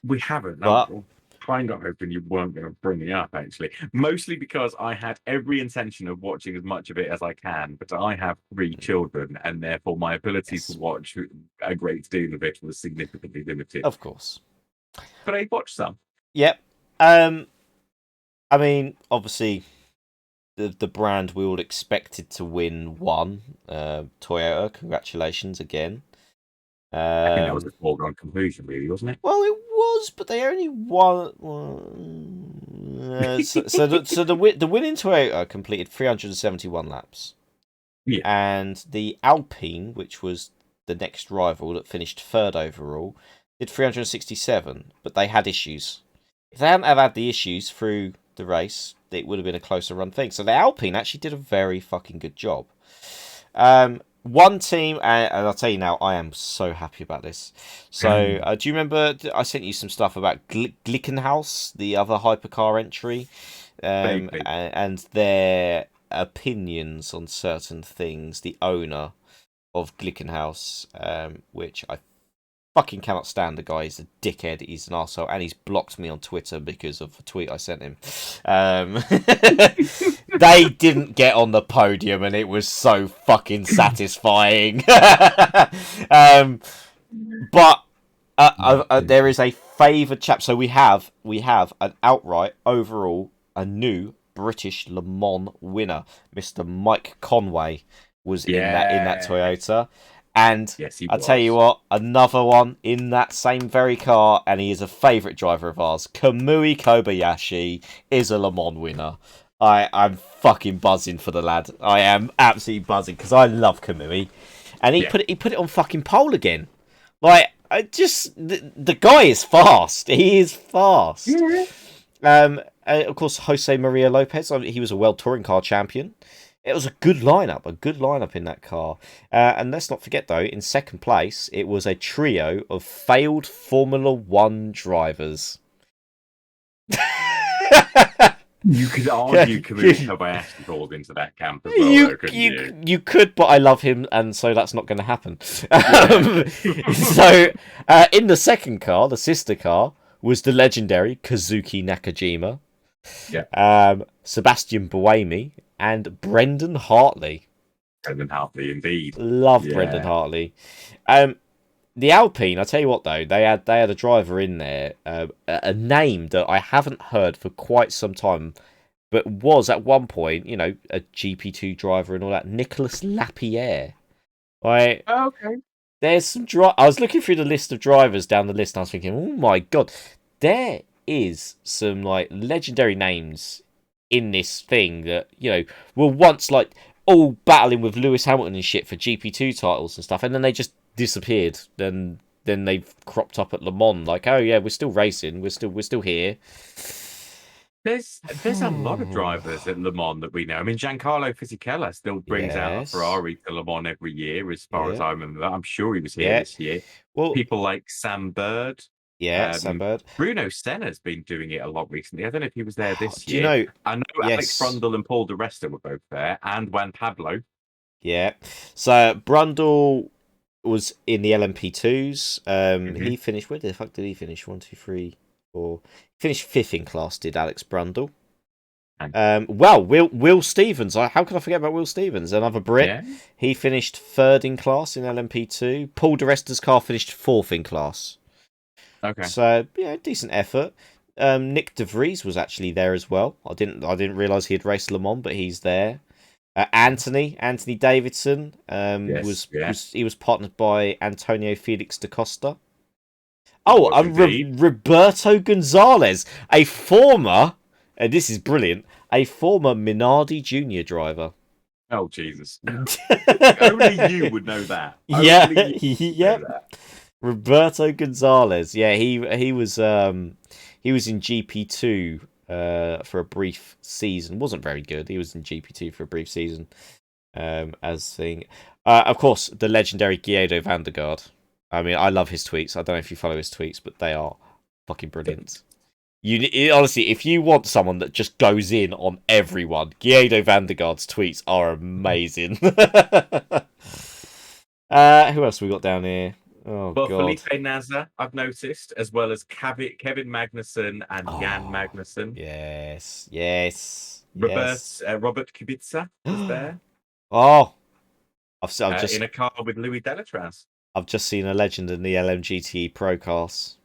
We haven't. But I'm kind of hoping you weren't going to bring it up, actually. Mostly because I had every intention of watching as much of it as I can, but I have 3 children, and therefore my ability to watch a great deal of it was significantly limited. Of course. But I watched some. Yep. I mean, obviously, the brand we all expected to win won. Toyota, congratulations again. I think that was a foregone conclusion, really, wasn't it? Well, it was, but they only won. So the winning Toyota completed 371 laps. Yeah. And the Alpine, which was the next rival that finished 3rd overall, did 367, but they had issues. If they hadn't have had the issues through the race, it would have been a closer run thing. So the Alpine actually did a very fucking good job. One team, and I'll tell you now, I am so happy about this. So, do you remember I sent you some stuff about Glickenhaus, the other hypercar entry, and their opinions on certain things? The owner of Glickenhaus, which I fucking cannot stand. The guy is a dickhead. He's an arsehole, and he's blocked me on Twitter because of a tweet I sent him. They didn't get on the podium, and it was so fucking satisfying. But there is a favoured chap. So we have an outright overall a new British Le Mans winner, Mr. Mike Conway, was in that Toyota. And yes, I'll tell you what, another one in that same very car, and he is a favourite driver of ours. Kamui Kobayashi is a Le Mans winner. I'm fucking buzzing for the lad. I am absolutely buzzing because I love Kamui, and he put it on fucking pole again. Like, the guy is fast. He is fast. Yeah. Of course, Jose Maria Lopez. He was a World Touring Car champion. It was a good lineup in that car. And let's not forget, though, in second place, it was a trio of failed Formula One drivers. You could argue Kamui Kobayashi falls into that camp as well, you could, but I love him, and so that's not going to happen. So, in the second car, the sister car, was the legendary Kazuki Nakajima, Yeah. Sebastian Buemi, and Brendan Hartley. Brendan Hartley, indeed. Love Brendan Yeah. Hartley. The Alpine, I tell you what though, they had a driver in there, a name that I haven't heard for quite some time, but was at one point, a GP2 driver and all that. Nicolas Lapierre. Right? Okay. There's some I was looking through the list of drivers down the list, and I was thinking, oh my god, there is some like legendary names in this thing that were once like all battling with Lewis Hamilton and shit for GP2 titles and stuff, and then they just disappeared. Then they've cropped up at Le Mans, like, oh yeah, we're still racing, we're still here. There's a lot of drivers at Le Mans that we know. I mean, Giancarlo Fisichella still brings out a Yes. Ferrari to Le Mans every year, as far as Yeah. I remember. I'm sure he was here Yeah. this year. Well, People like Sam Bird. yeah, Sam Bird. Bruno Senna's been doing it a lot recently. I don't know if he was there this Do you year. know? I know Alex Yes. Brundle and Paul Di Resta were both there, and Juan Pablo. Yeah. So Brundle was in the LMP2s. He finished. Where the fuck did he finish? 1, 2, 3, 4. Finished 5th in class. Did Alex Brundle? Well, Will Stevens. How can I forget about Will Stevens? Another Brit. Yeah. He finished 3rd in class in LMP2. Paul Di Resta's car finished 4th in class. Okay. So yeah, decent effort. Nick De Vries was actually there as well. I didn't realise he had raced Le Mans, but he's there. Anthony Davidson he was partnered by Antonio Felix da Costa. Oh, Roberto Gonzalez, a former, and this is brilliant, a former Minardi Junior driver. Oh Jesus! Only you would know that. Yeah. Roberto Gonzalez. Yeah, he was in GP2 for a brief season. Wasn't very good. He was in GP2 for a brief season. As thing, of course, the legendary Guido van der Garde. I mean, I love his tweets. I don't know if you follow his tweets, but they are fucking brilliant. Honestly, if you want someone that just goes in on everyone, Guido van der Garde's tweets are amazing. Who else have we got down here? Oh, well, God. Felipe Nasr, I've noticed, as well as Kevin Magnussen and Jan Magnussen. Yes. Robert Kubica is there. Oh, I've just in a car with Louis Delatraz. I've just seen a legend in the LMGT Pro cars.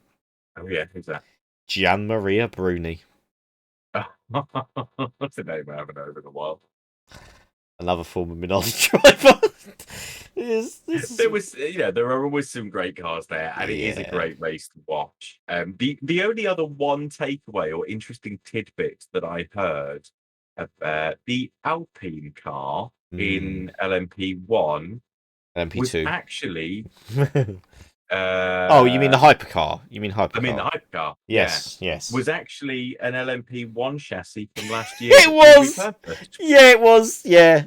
Oh yeah, who's that? Gian Maria Bruni. What's the name I haven't heard in a while? Another former Minardi driver. There are always some great cars there, and it is a great race to watch. The only other one takeaway or interesting tidbit that I heard of the Alpine car in LMP1 was actually. Oh, you mean the hypercar? I mean the hypercar. Yes. Was actually an LMP1 chassis from last year. It was. Yeah, it was. Yeah.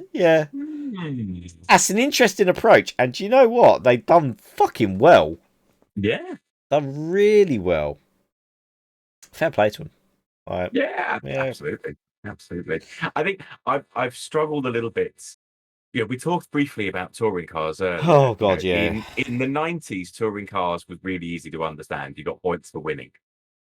That's an interesting approach, and do you know what? They've done fucking well. Yeah, done really well. Fair play to them. Right. Yeah, absolutely. I think I've struggled a little bit. Yeah, we talked briefly about touring cars earlier. Oh God, yeah. In the 90s, touring cars was really easy to understand. You got points for winning.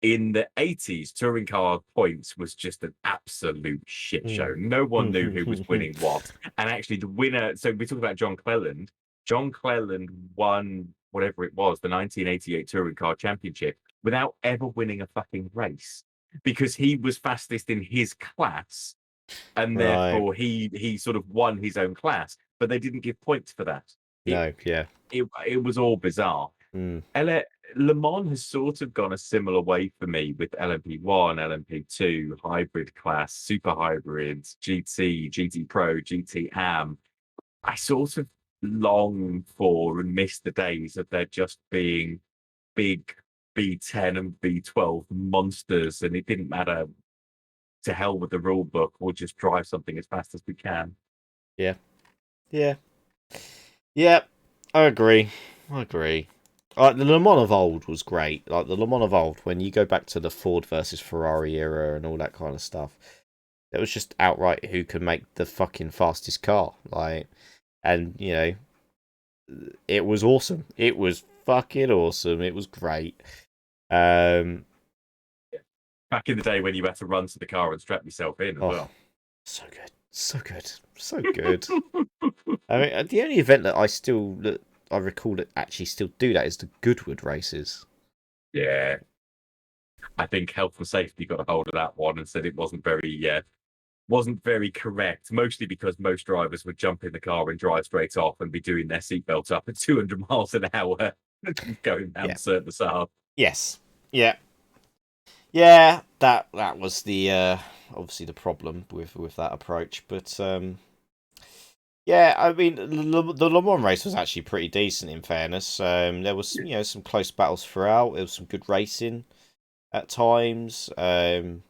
In the 80s, touring car points was just an absolute shit show. No one knew who was winning what. And actually, the winner. So we talked about John Cleland. John Cleland won whatever it was, the 1988 Touring Car Championship, without ever winning a fucking race, because he was fastest in his class. And therefore he sort of won his own class, but they didn't give points for that. It was all bizarre. Le Mans has sort of gone a similar way for me with LMP1, LMP2, hybrid class, super hybrids, GT Pro, GT Am. I sort of long for and miss the days of there just being big B10 and B12 monsters, and it didn't matter. To hell with the rule book, we'll just drive something as fast as we can. Yeah. I agree. The Le Mans of old was great. Like the Le Mans of old, when you go back to the Ford versus Ferrari era and all that kind of stuff, it was just outright who can make the fucking fastest car. And it was awesome. It was fucking awesome. It was great. Back in the day when you had to run to the car and strap yourself in as Oh, well. so good, so good, so good. I mean, the only event that I recall that actually still do that is the Goodwood races. Yeah, I think health and safety got a hold of that one and said it wasn't very correct. Mostly because most drivers would jump in the car and drive straight off and be doing their seatbelt up at 200 miles an hour, going Yeah. down Certain Facade. Yes. Yeah. Yeah. That was the obviously the problem with that approach, but yeah, I mean the Le Mans race was actually pretty decent in fairness. There was some close battles throughout. There was some good racing at times. Toyota,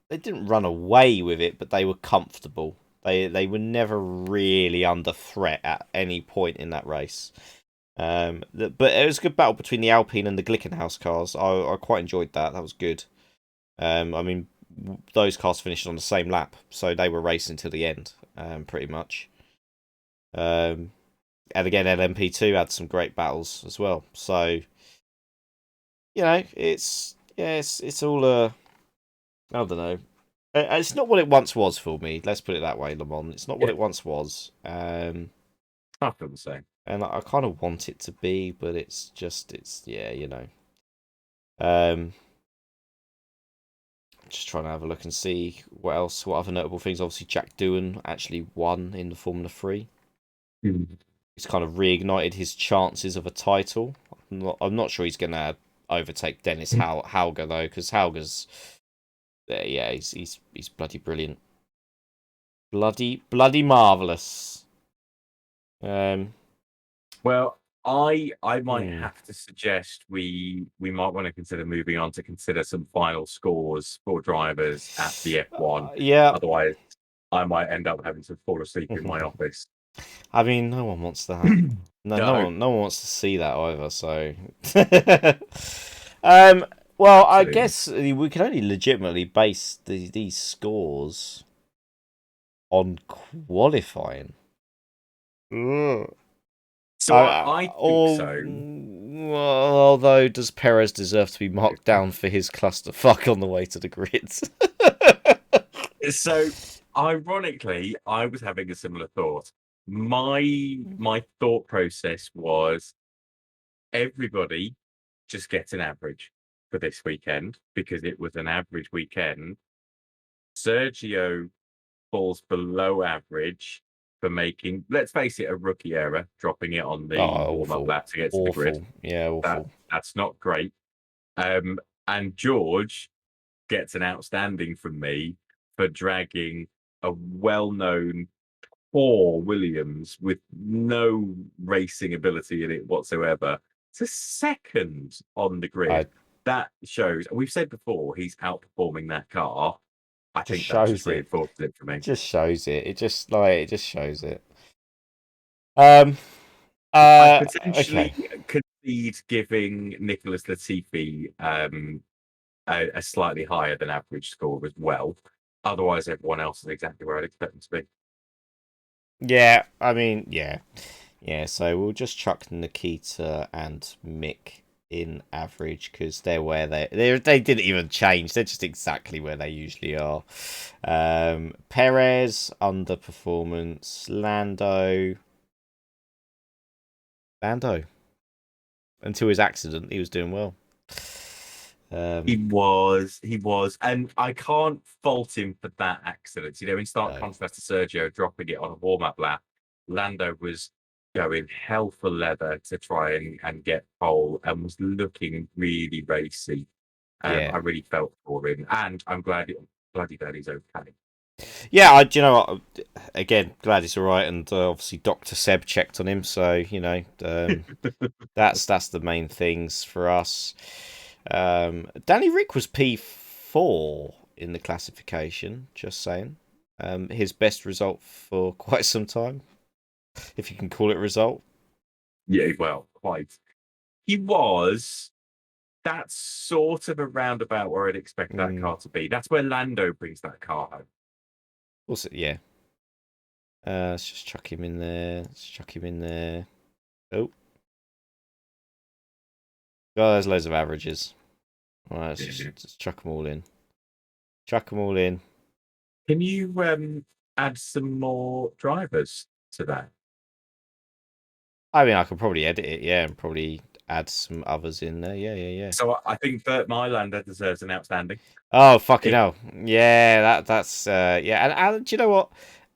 they didn't run away with it, but they were comfortable. They were never really under threat at any point in that race. But it was a good battle between the Alpine and the Glickenhaus cars. I quite enjoyed that. That was good. I mean, those cars finished on the same lap, so they were racing to the end, pretty much. And again, LMP2 had some great battles as well. So, it's all I don't know. It's not what it once was for me. Let's put it that way, Le Mans. It's not what Yeah, it once was. I feel the same. And I kind of want it to be, but Um, just trying to have a look and see what other notable things. Obviously, Jack Doohan actually won in the Formula 3. Mm. He's kind of reignited his chances of a title. I'm not sure he's going to overtake Dennis Hauger though, because Hauger's yeah, he's bloody brilliant, bloody marvelous. Um, Well, I might hmm. have to suggest we might want to consider moving on to consider some final scores for drivers at the F1. Yeah. Otherwise, I might end up having to fall asleep in my office. I mean, no one wants that. No, No, no one wants to see that either. So, um, well, I absolutely. guess we can only legitimately base these scores on qualifying. Ugh. So I think so. Although, does Perez deserve to be marked down for his clusterfuck on the way to the grid? So ironically, I was having a similar thought. My thought process was everybody just get an average for this weekend because it was an average weekend. Sergio falls below average for making, let's face it, a rookie error, dropping it on the Oh, warm-up awful, lap to get to the grid. awful, yeah, That awful. that's not great. And George gets an outstanding from me for dragging a well-known poor Williams with no racing ability in it whatsoever to second on the I grid. That shows, we've said before, he's outperforming that car. I just think that just shows it. reinforces it for It me. just shows it. It just shows it. I, Um. I Okay. potentially concede giving Nicholas Latifi a slightly higher than average score as well. Otherwise, everyone else is exactly where I'd expect them to be. Yeah. I mean, yeah. Yeah. So we'll just chuck Nikita and Mick in average because they're where they didn't even change. They're just exactly where they usually are. Perez underperformance. Lando. Until his accident, he was doing well. He was, and I can't fault him for that accident. In stark No. contrast to Sergio dropping it on a warm-up lap, Lando was going hell for leather to try and get pole and was looking really racy. Yeah. I really felt for him, and I'm bloody glad he's okay. Yeah, do you know what? Again, glad he's all right, and obviously Doctor Seb checked on him, so that's the main things for us. Danny Rick was P4 in the classification. Just saying, his best result for quite some time, if you can call it a result. Yeah, well, quite. He was. That's sort of a roundabout where I'd expect that Mm, car to be. That's where Lando brings that car home. also, yeah. Let's just chuck him in there. Let's chuck him in there. Oh, there's loads of averages. Right, let's just chuck them all in. Chuck them all in. Can you add some more drivers to that? I mean, I could probably edit it, yeah, and probably add some others in there. Yeah. So I think Bert Mylander deserves an outstanding. Oh, fucking It- hell. Yeah, that's yeah. And do you know what?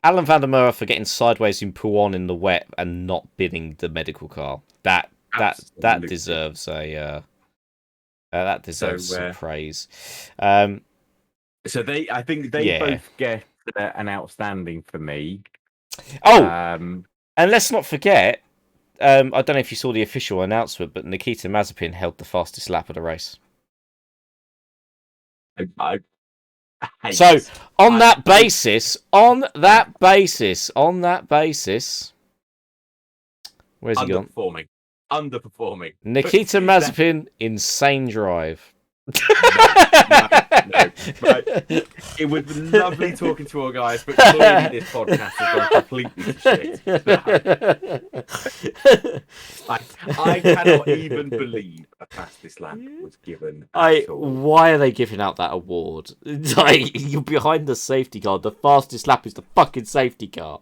Alan van der Merwe for getting sideways in Puon in the wet and not bidding the medical car. That Absolutely. deserves a that deserves some So praise. so I think they Yeah. both get an outstanding for me. Oh, and let's not forget. I don't know if you saw the official announcement, but Nikita Mazepin held the fastest lap of the race. I So on that basis, where's he gone? Underperforming. Nikita Mazepin, insane drive. No. It was lovely talking to all guys, but clearly this podcast has gone completely to shit. I cannot even believe a fastest lap was given. Why are they giving out that award? You're behind the safety car. The fastest lap is the fucking safety car.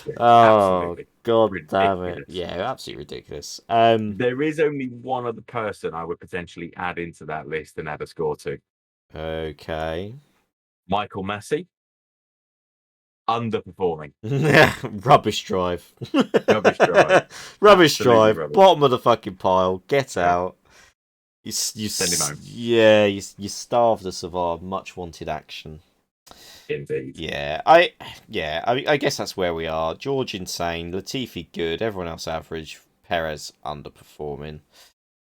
Yeah, oh, absolutely. God Ridiculous. damn it. Yeah, absolutely ridiculous. There is only one other person I would potentially add into that list and add a score to. Okay. Michael Massey. Underperforming. Rubbish drive. Rubbish drive. Rubbish drive. Rubbish. Bottom of the fucking pile. Get out. You Send him home. Yeah, you starved us of our much wanted action. Indeed. Yeah, I guess that's where we are. George insane, Latifi good, everyone else average, Perez underperforming.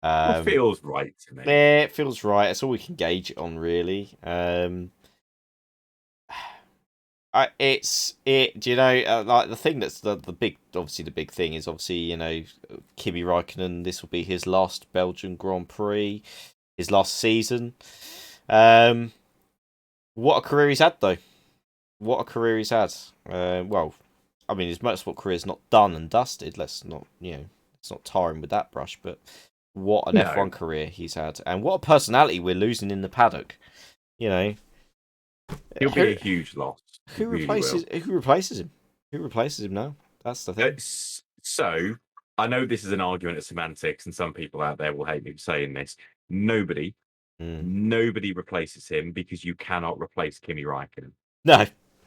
It feels right to me. Yeah, it feels right. That's all we can gauge it on, really. Do you know, like the thing that's the big, obviously the big thing is obviously, you know, Kimi Räikkönen. This will be his last Belgian Grand Prix, his last season. What a career he's had, though. What a career he's had. Well, I mean, his motorsport career is not done and dusted. Let's not tar him with that brush. But what an F1 career he's had, and what a personality we're losing in the paddock. You know, he'll be a huge loss. Who replaces him? Who replaces him now? That's the thing. So I know this is an argument of semantics, and some people out there will hate me for saying this. Nobody replaces him because you cannot replace Kimi Räikkönen. No.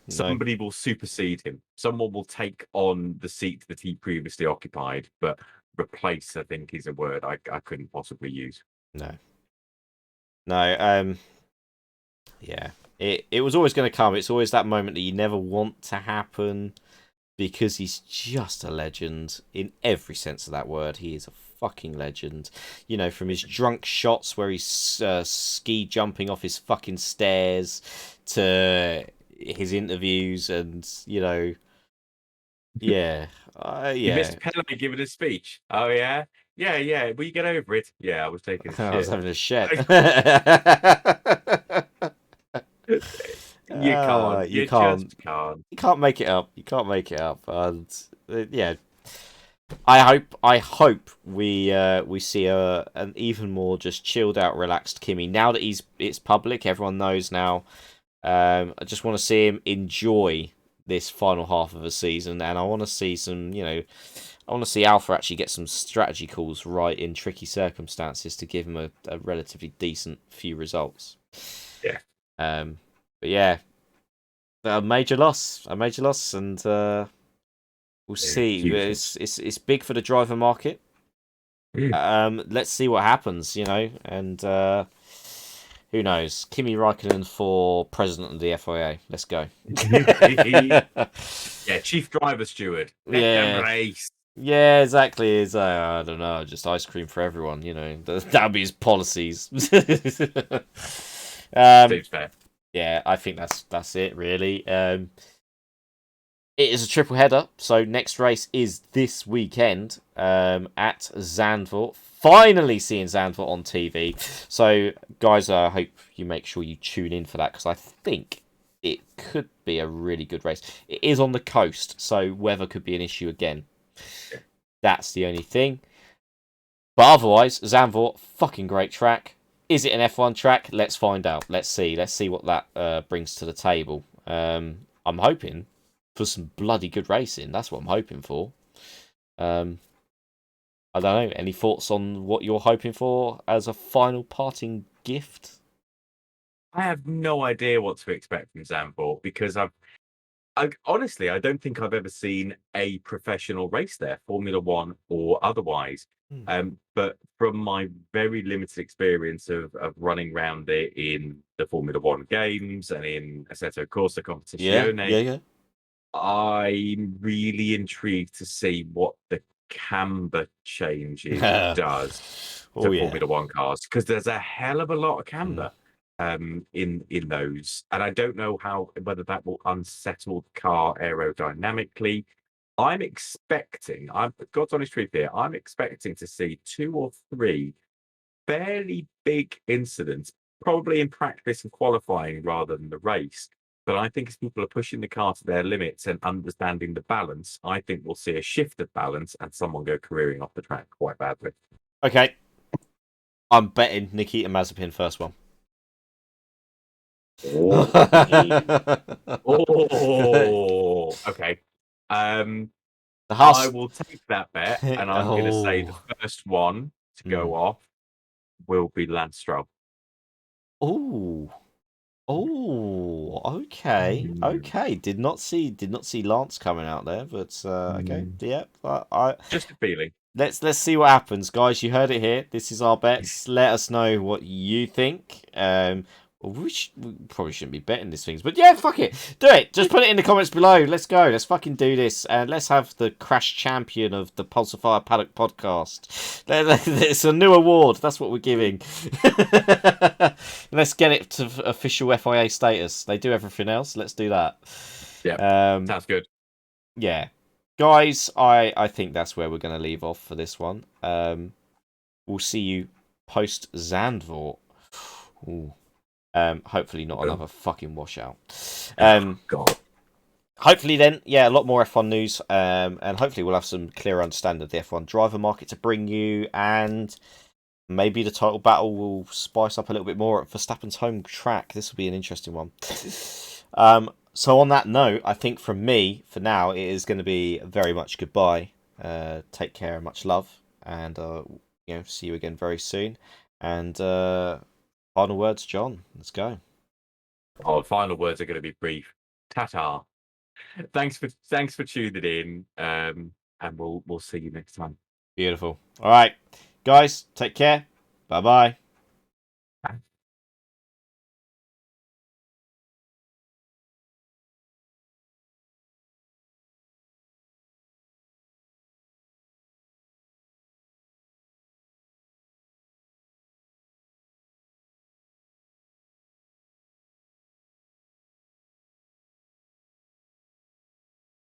Somebody will supersede him. Someone will take on the seat that he previously occupied, but replace, I think, is a word I couldn't possibly use. No. Yeah. It was always going to come. It's always that moment that you never want to happen because he's just a legend in every sense of that word. He is a fucking legend. You know, from his drunk shots where he's ski jumping off his fucking stairs to his interviews and, you know, yeah. You missed Paddock giving a speech. Oh, yeah? Yeah. Will you get over it? Yeah, I was taking a shit. I was having a shit. You can't. You can't make it up. You can't make it up. And yeah, I hope we see an even more just chilled out, relaxed Kimi now that it's public. Everyone knows now. I just want to see him enjoy this final half of the season, and I want to see some, you know, I want to see Alpha actually get some strategy calls right in tricky circumstances to give him a relatively decent few results. Yeah. But yeah, a major loss, and we'll see. It's big for the driver market. Let's see what happens, you know, and who knows? Kimi Räikkönen for president of the FIA. Let's go. Yeah, chief driver steward. Let them race. Yeah, exactly. It's I don't know, just ice cream for everyone. You know, that'll be his policies. Seems fair. Yeah, I think that's it really. It is a triple header, so next race is this weekend at Zandvoort. Finally seeing Zandvoort on TV. So, guys, I hope you make sure you tune in for that because I think it could be a really good race. It is on the coast, so weather could be an issue again. That's the only thing. But otherwise, Zandvoort, fucking great track. Is it an F1 track? Let's find out. Let's see. Let's see what that brings to the table. I'm hoping for some bloody good racing. That's what I'm hoping for. I don't know. Any thoughts on what you're hoping for as a final parting gift? I have no idea what to expect from Zandvoort because honestly, I don't think I've ever seen a professional race there, Formula One or otherwise. But from my very limited experience of running around it in the Formula One games and in Assetto Corsa Yeah, Competizione, yeah, yeah. I'm really intrigued to see what the camber changes it does Oh to yeah. Formula One cars because there's a hell of a lot of Mm. camber in those, and I don't know whether that will unsettle the car aerodynamically. I'm God's honest truth here. I'm expecting to see 2 or 3 fairly big incidents, probably in practice and qualifying rather than the race. But I think as people are pushing the car to their limits and understanding the balance, I think we'll see a shift of balance and someone go careering off the track quite badly. Okay. I'm betting Nikita Mazepin first one. Oh, oh, okay. The I Haas. will take that bet, and I'm going to say the Oh. first one to go off will be Lance Stroll. Oh. Oh. Okay. Okay. Did not see Lance coming out there, but okay. Yeah. Just a feeling. Let's see what happens, guys. You heard it here. This is our bets. Let us know what you think. We probably shouldn't be betting these things, but yeah, fuck it, do it. Just put it in the comments below. Let's go. Let's fucking do this, and let's have the crash champion of the PulsarFire Paddock podcast. It's a new award. That's what we're giving. Let's get it to official FIA status. They do everything else. Let's do that. Yeah, sounds good. Yeah. Guys, I think that's where we're going to leave off for this one. We'll see you post Zandvoort. Ooh. Hopefully not another fucking washout. God. Hopefully then, yeah, a lot more F1 news, and hopefully we'll have some clearer understanding of the F1 driver market to bring you, and maybe the title battle will spice up a little bit more at Verstappen's home track. This will be an interesting one. So on that note, I think from me, for now, it is going to be very much goodbye. Take care and much love, and see you again very soon. And final words, John. Let's go. Oh, final words are going to be brief. Ta-ta. Thanks for tuning in. And we'll see you next time. Beautiful. All right, guys, take care. Bye bye.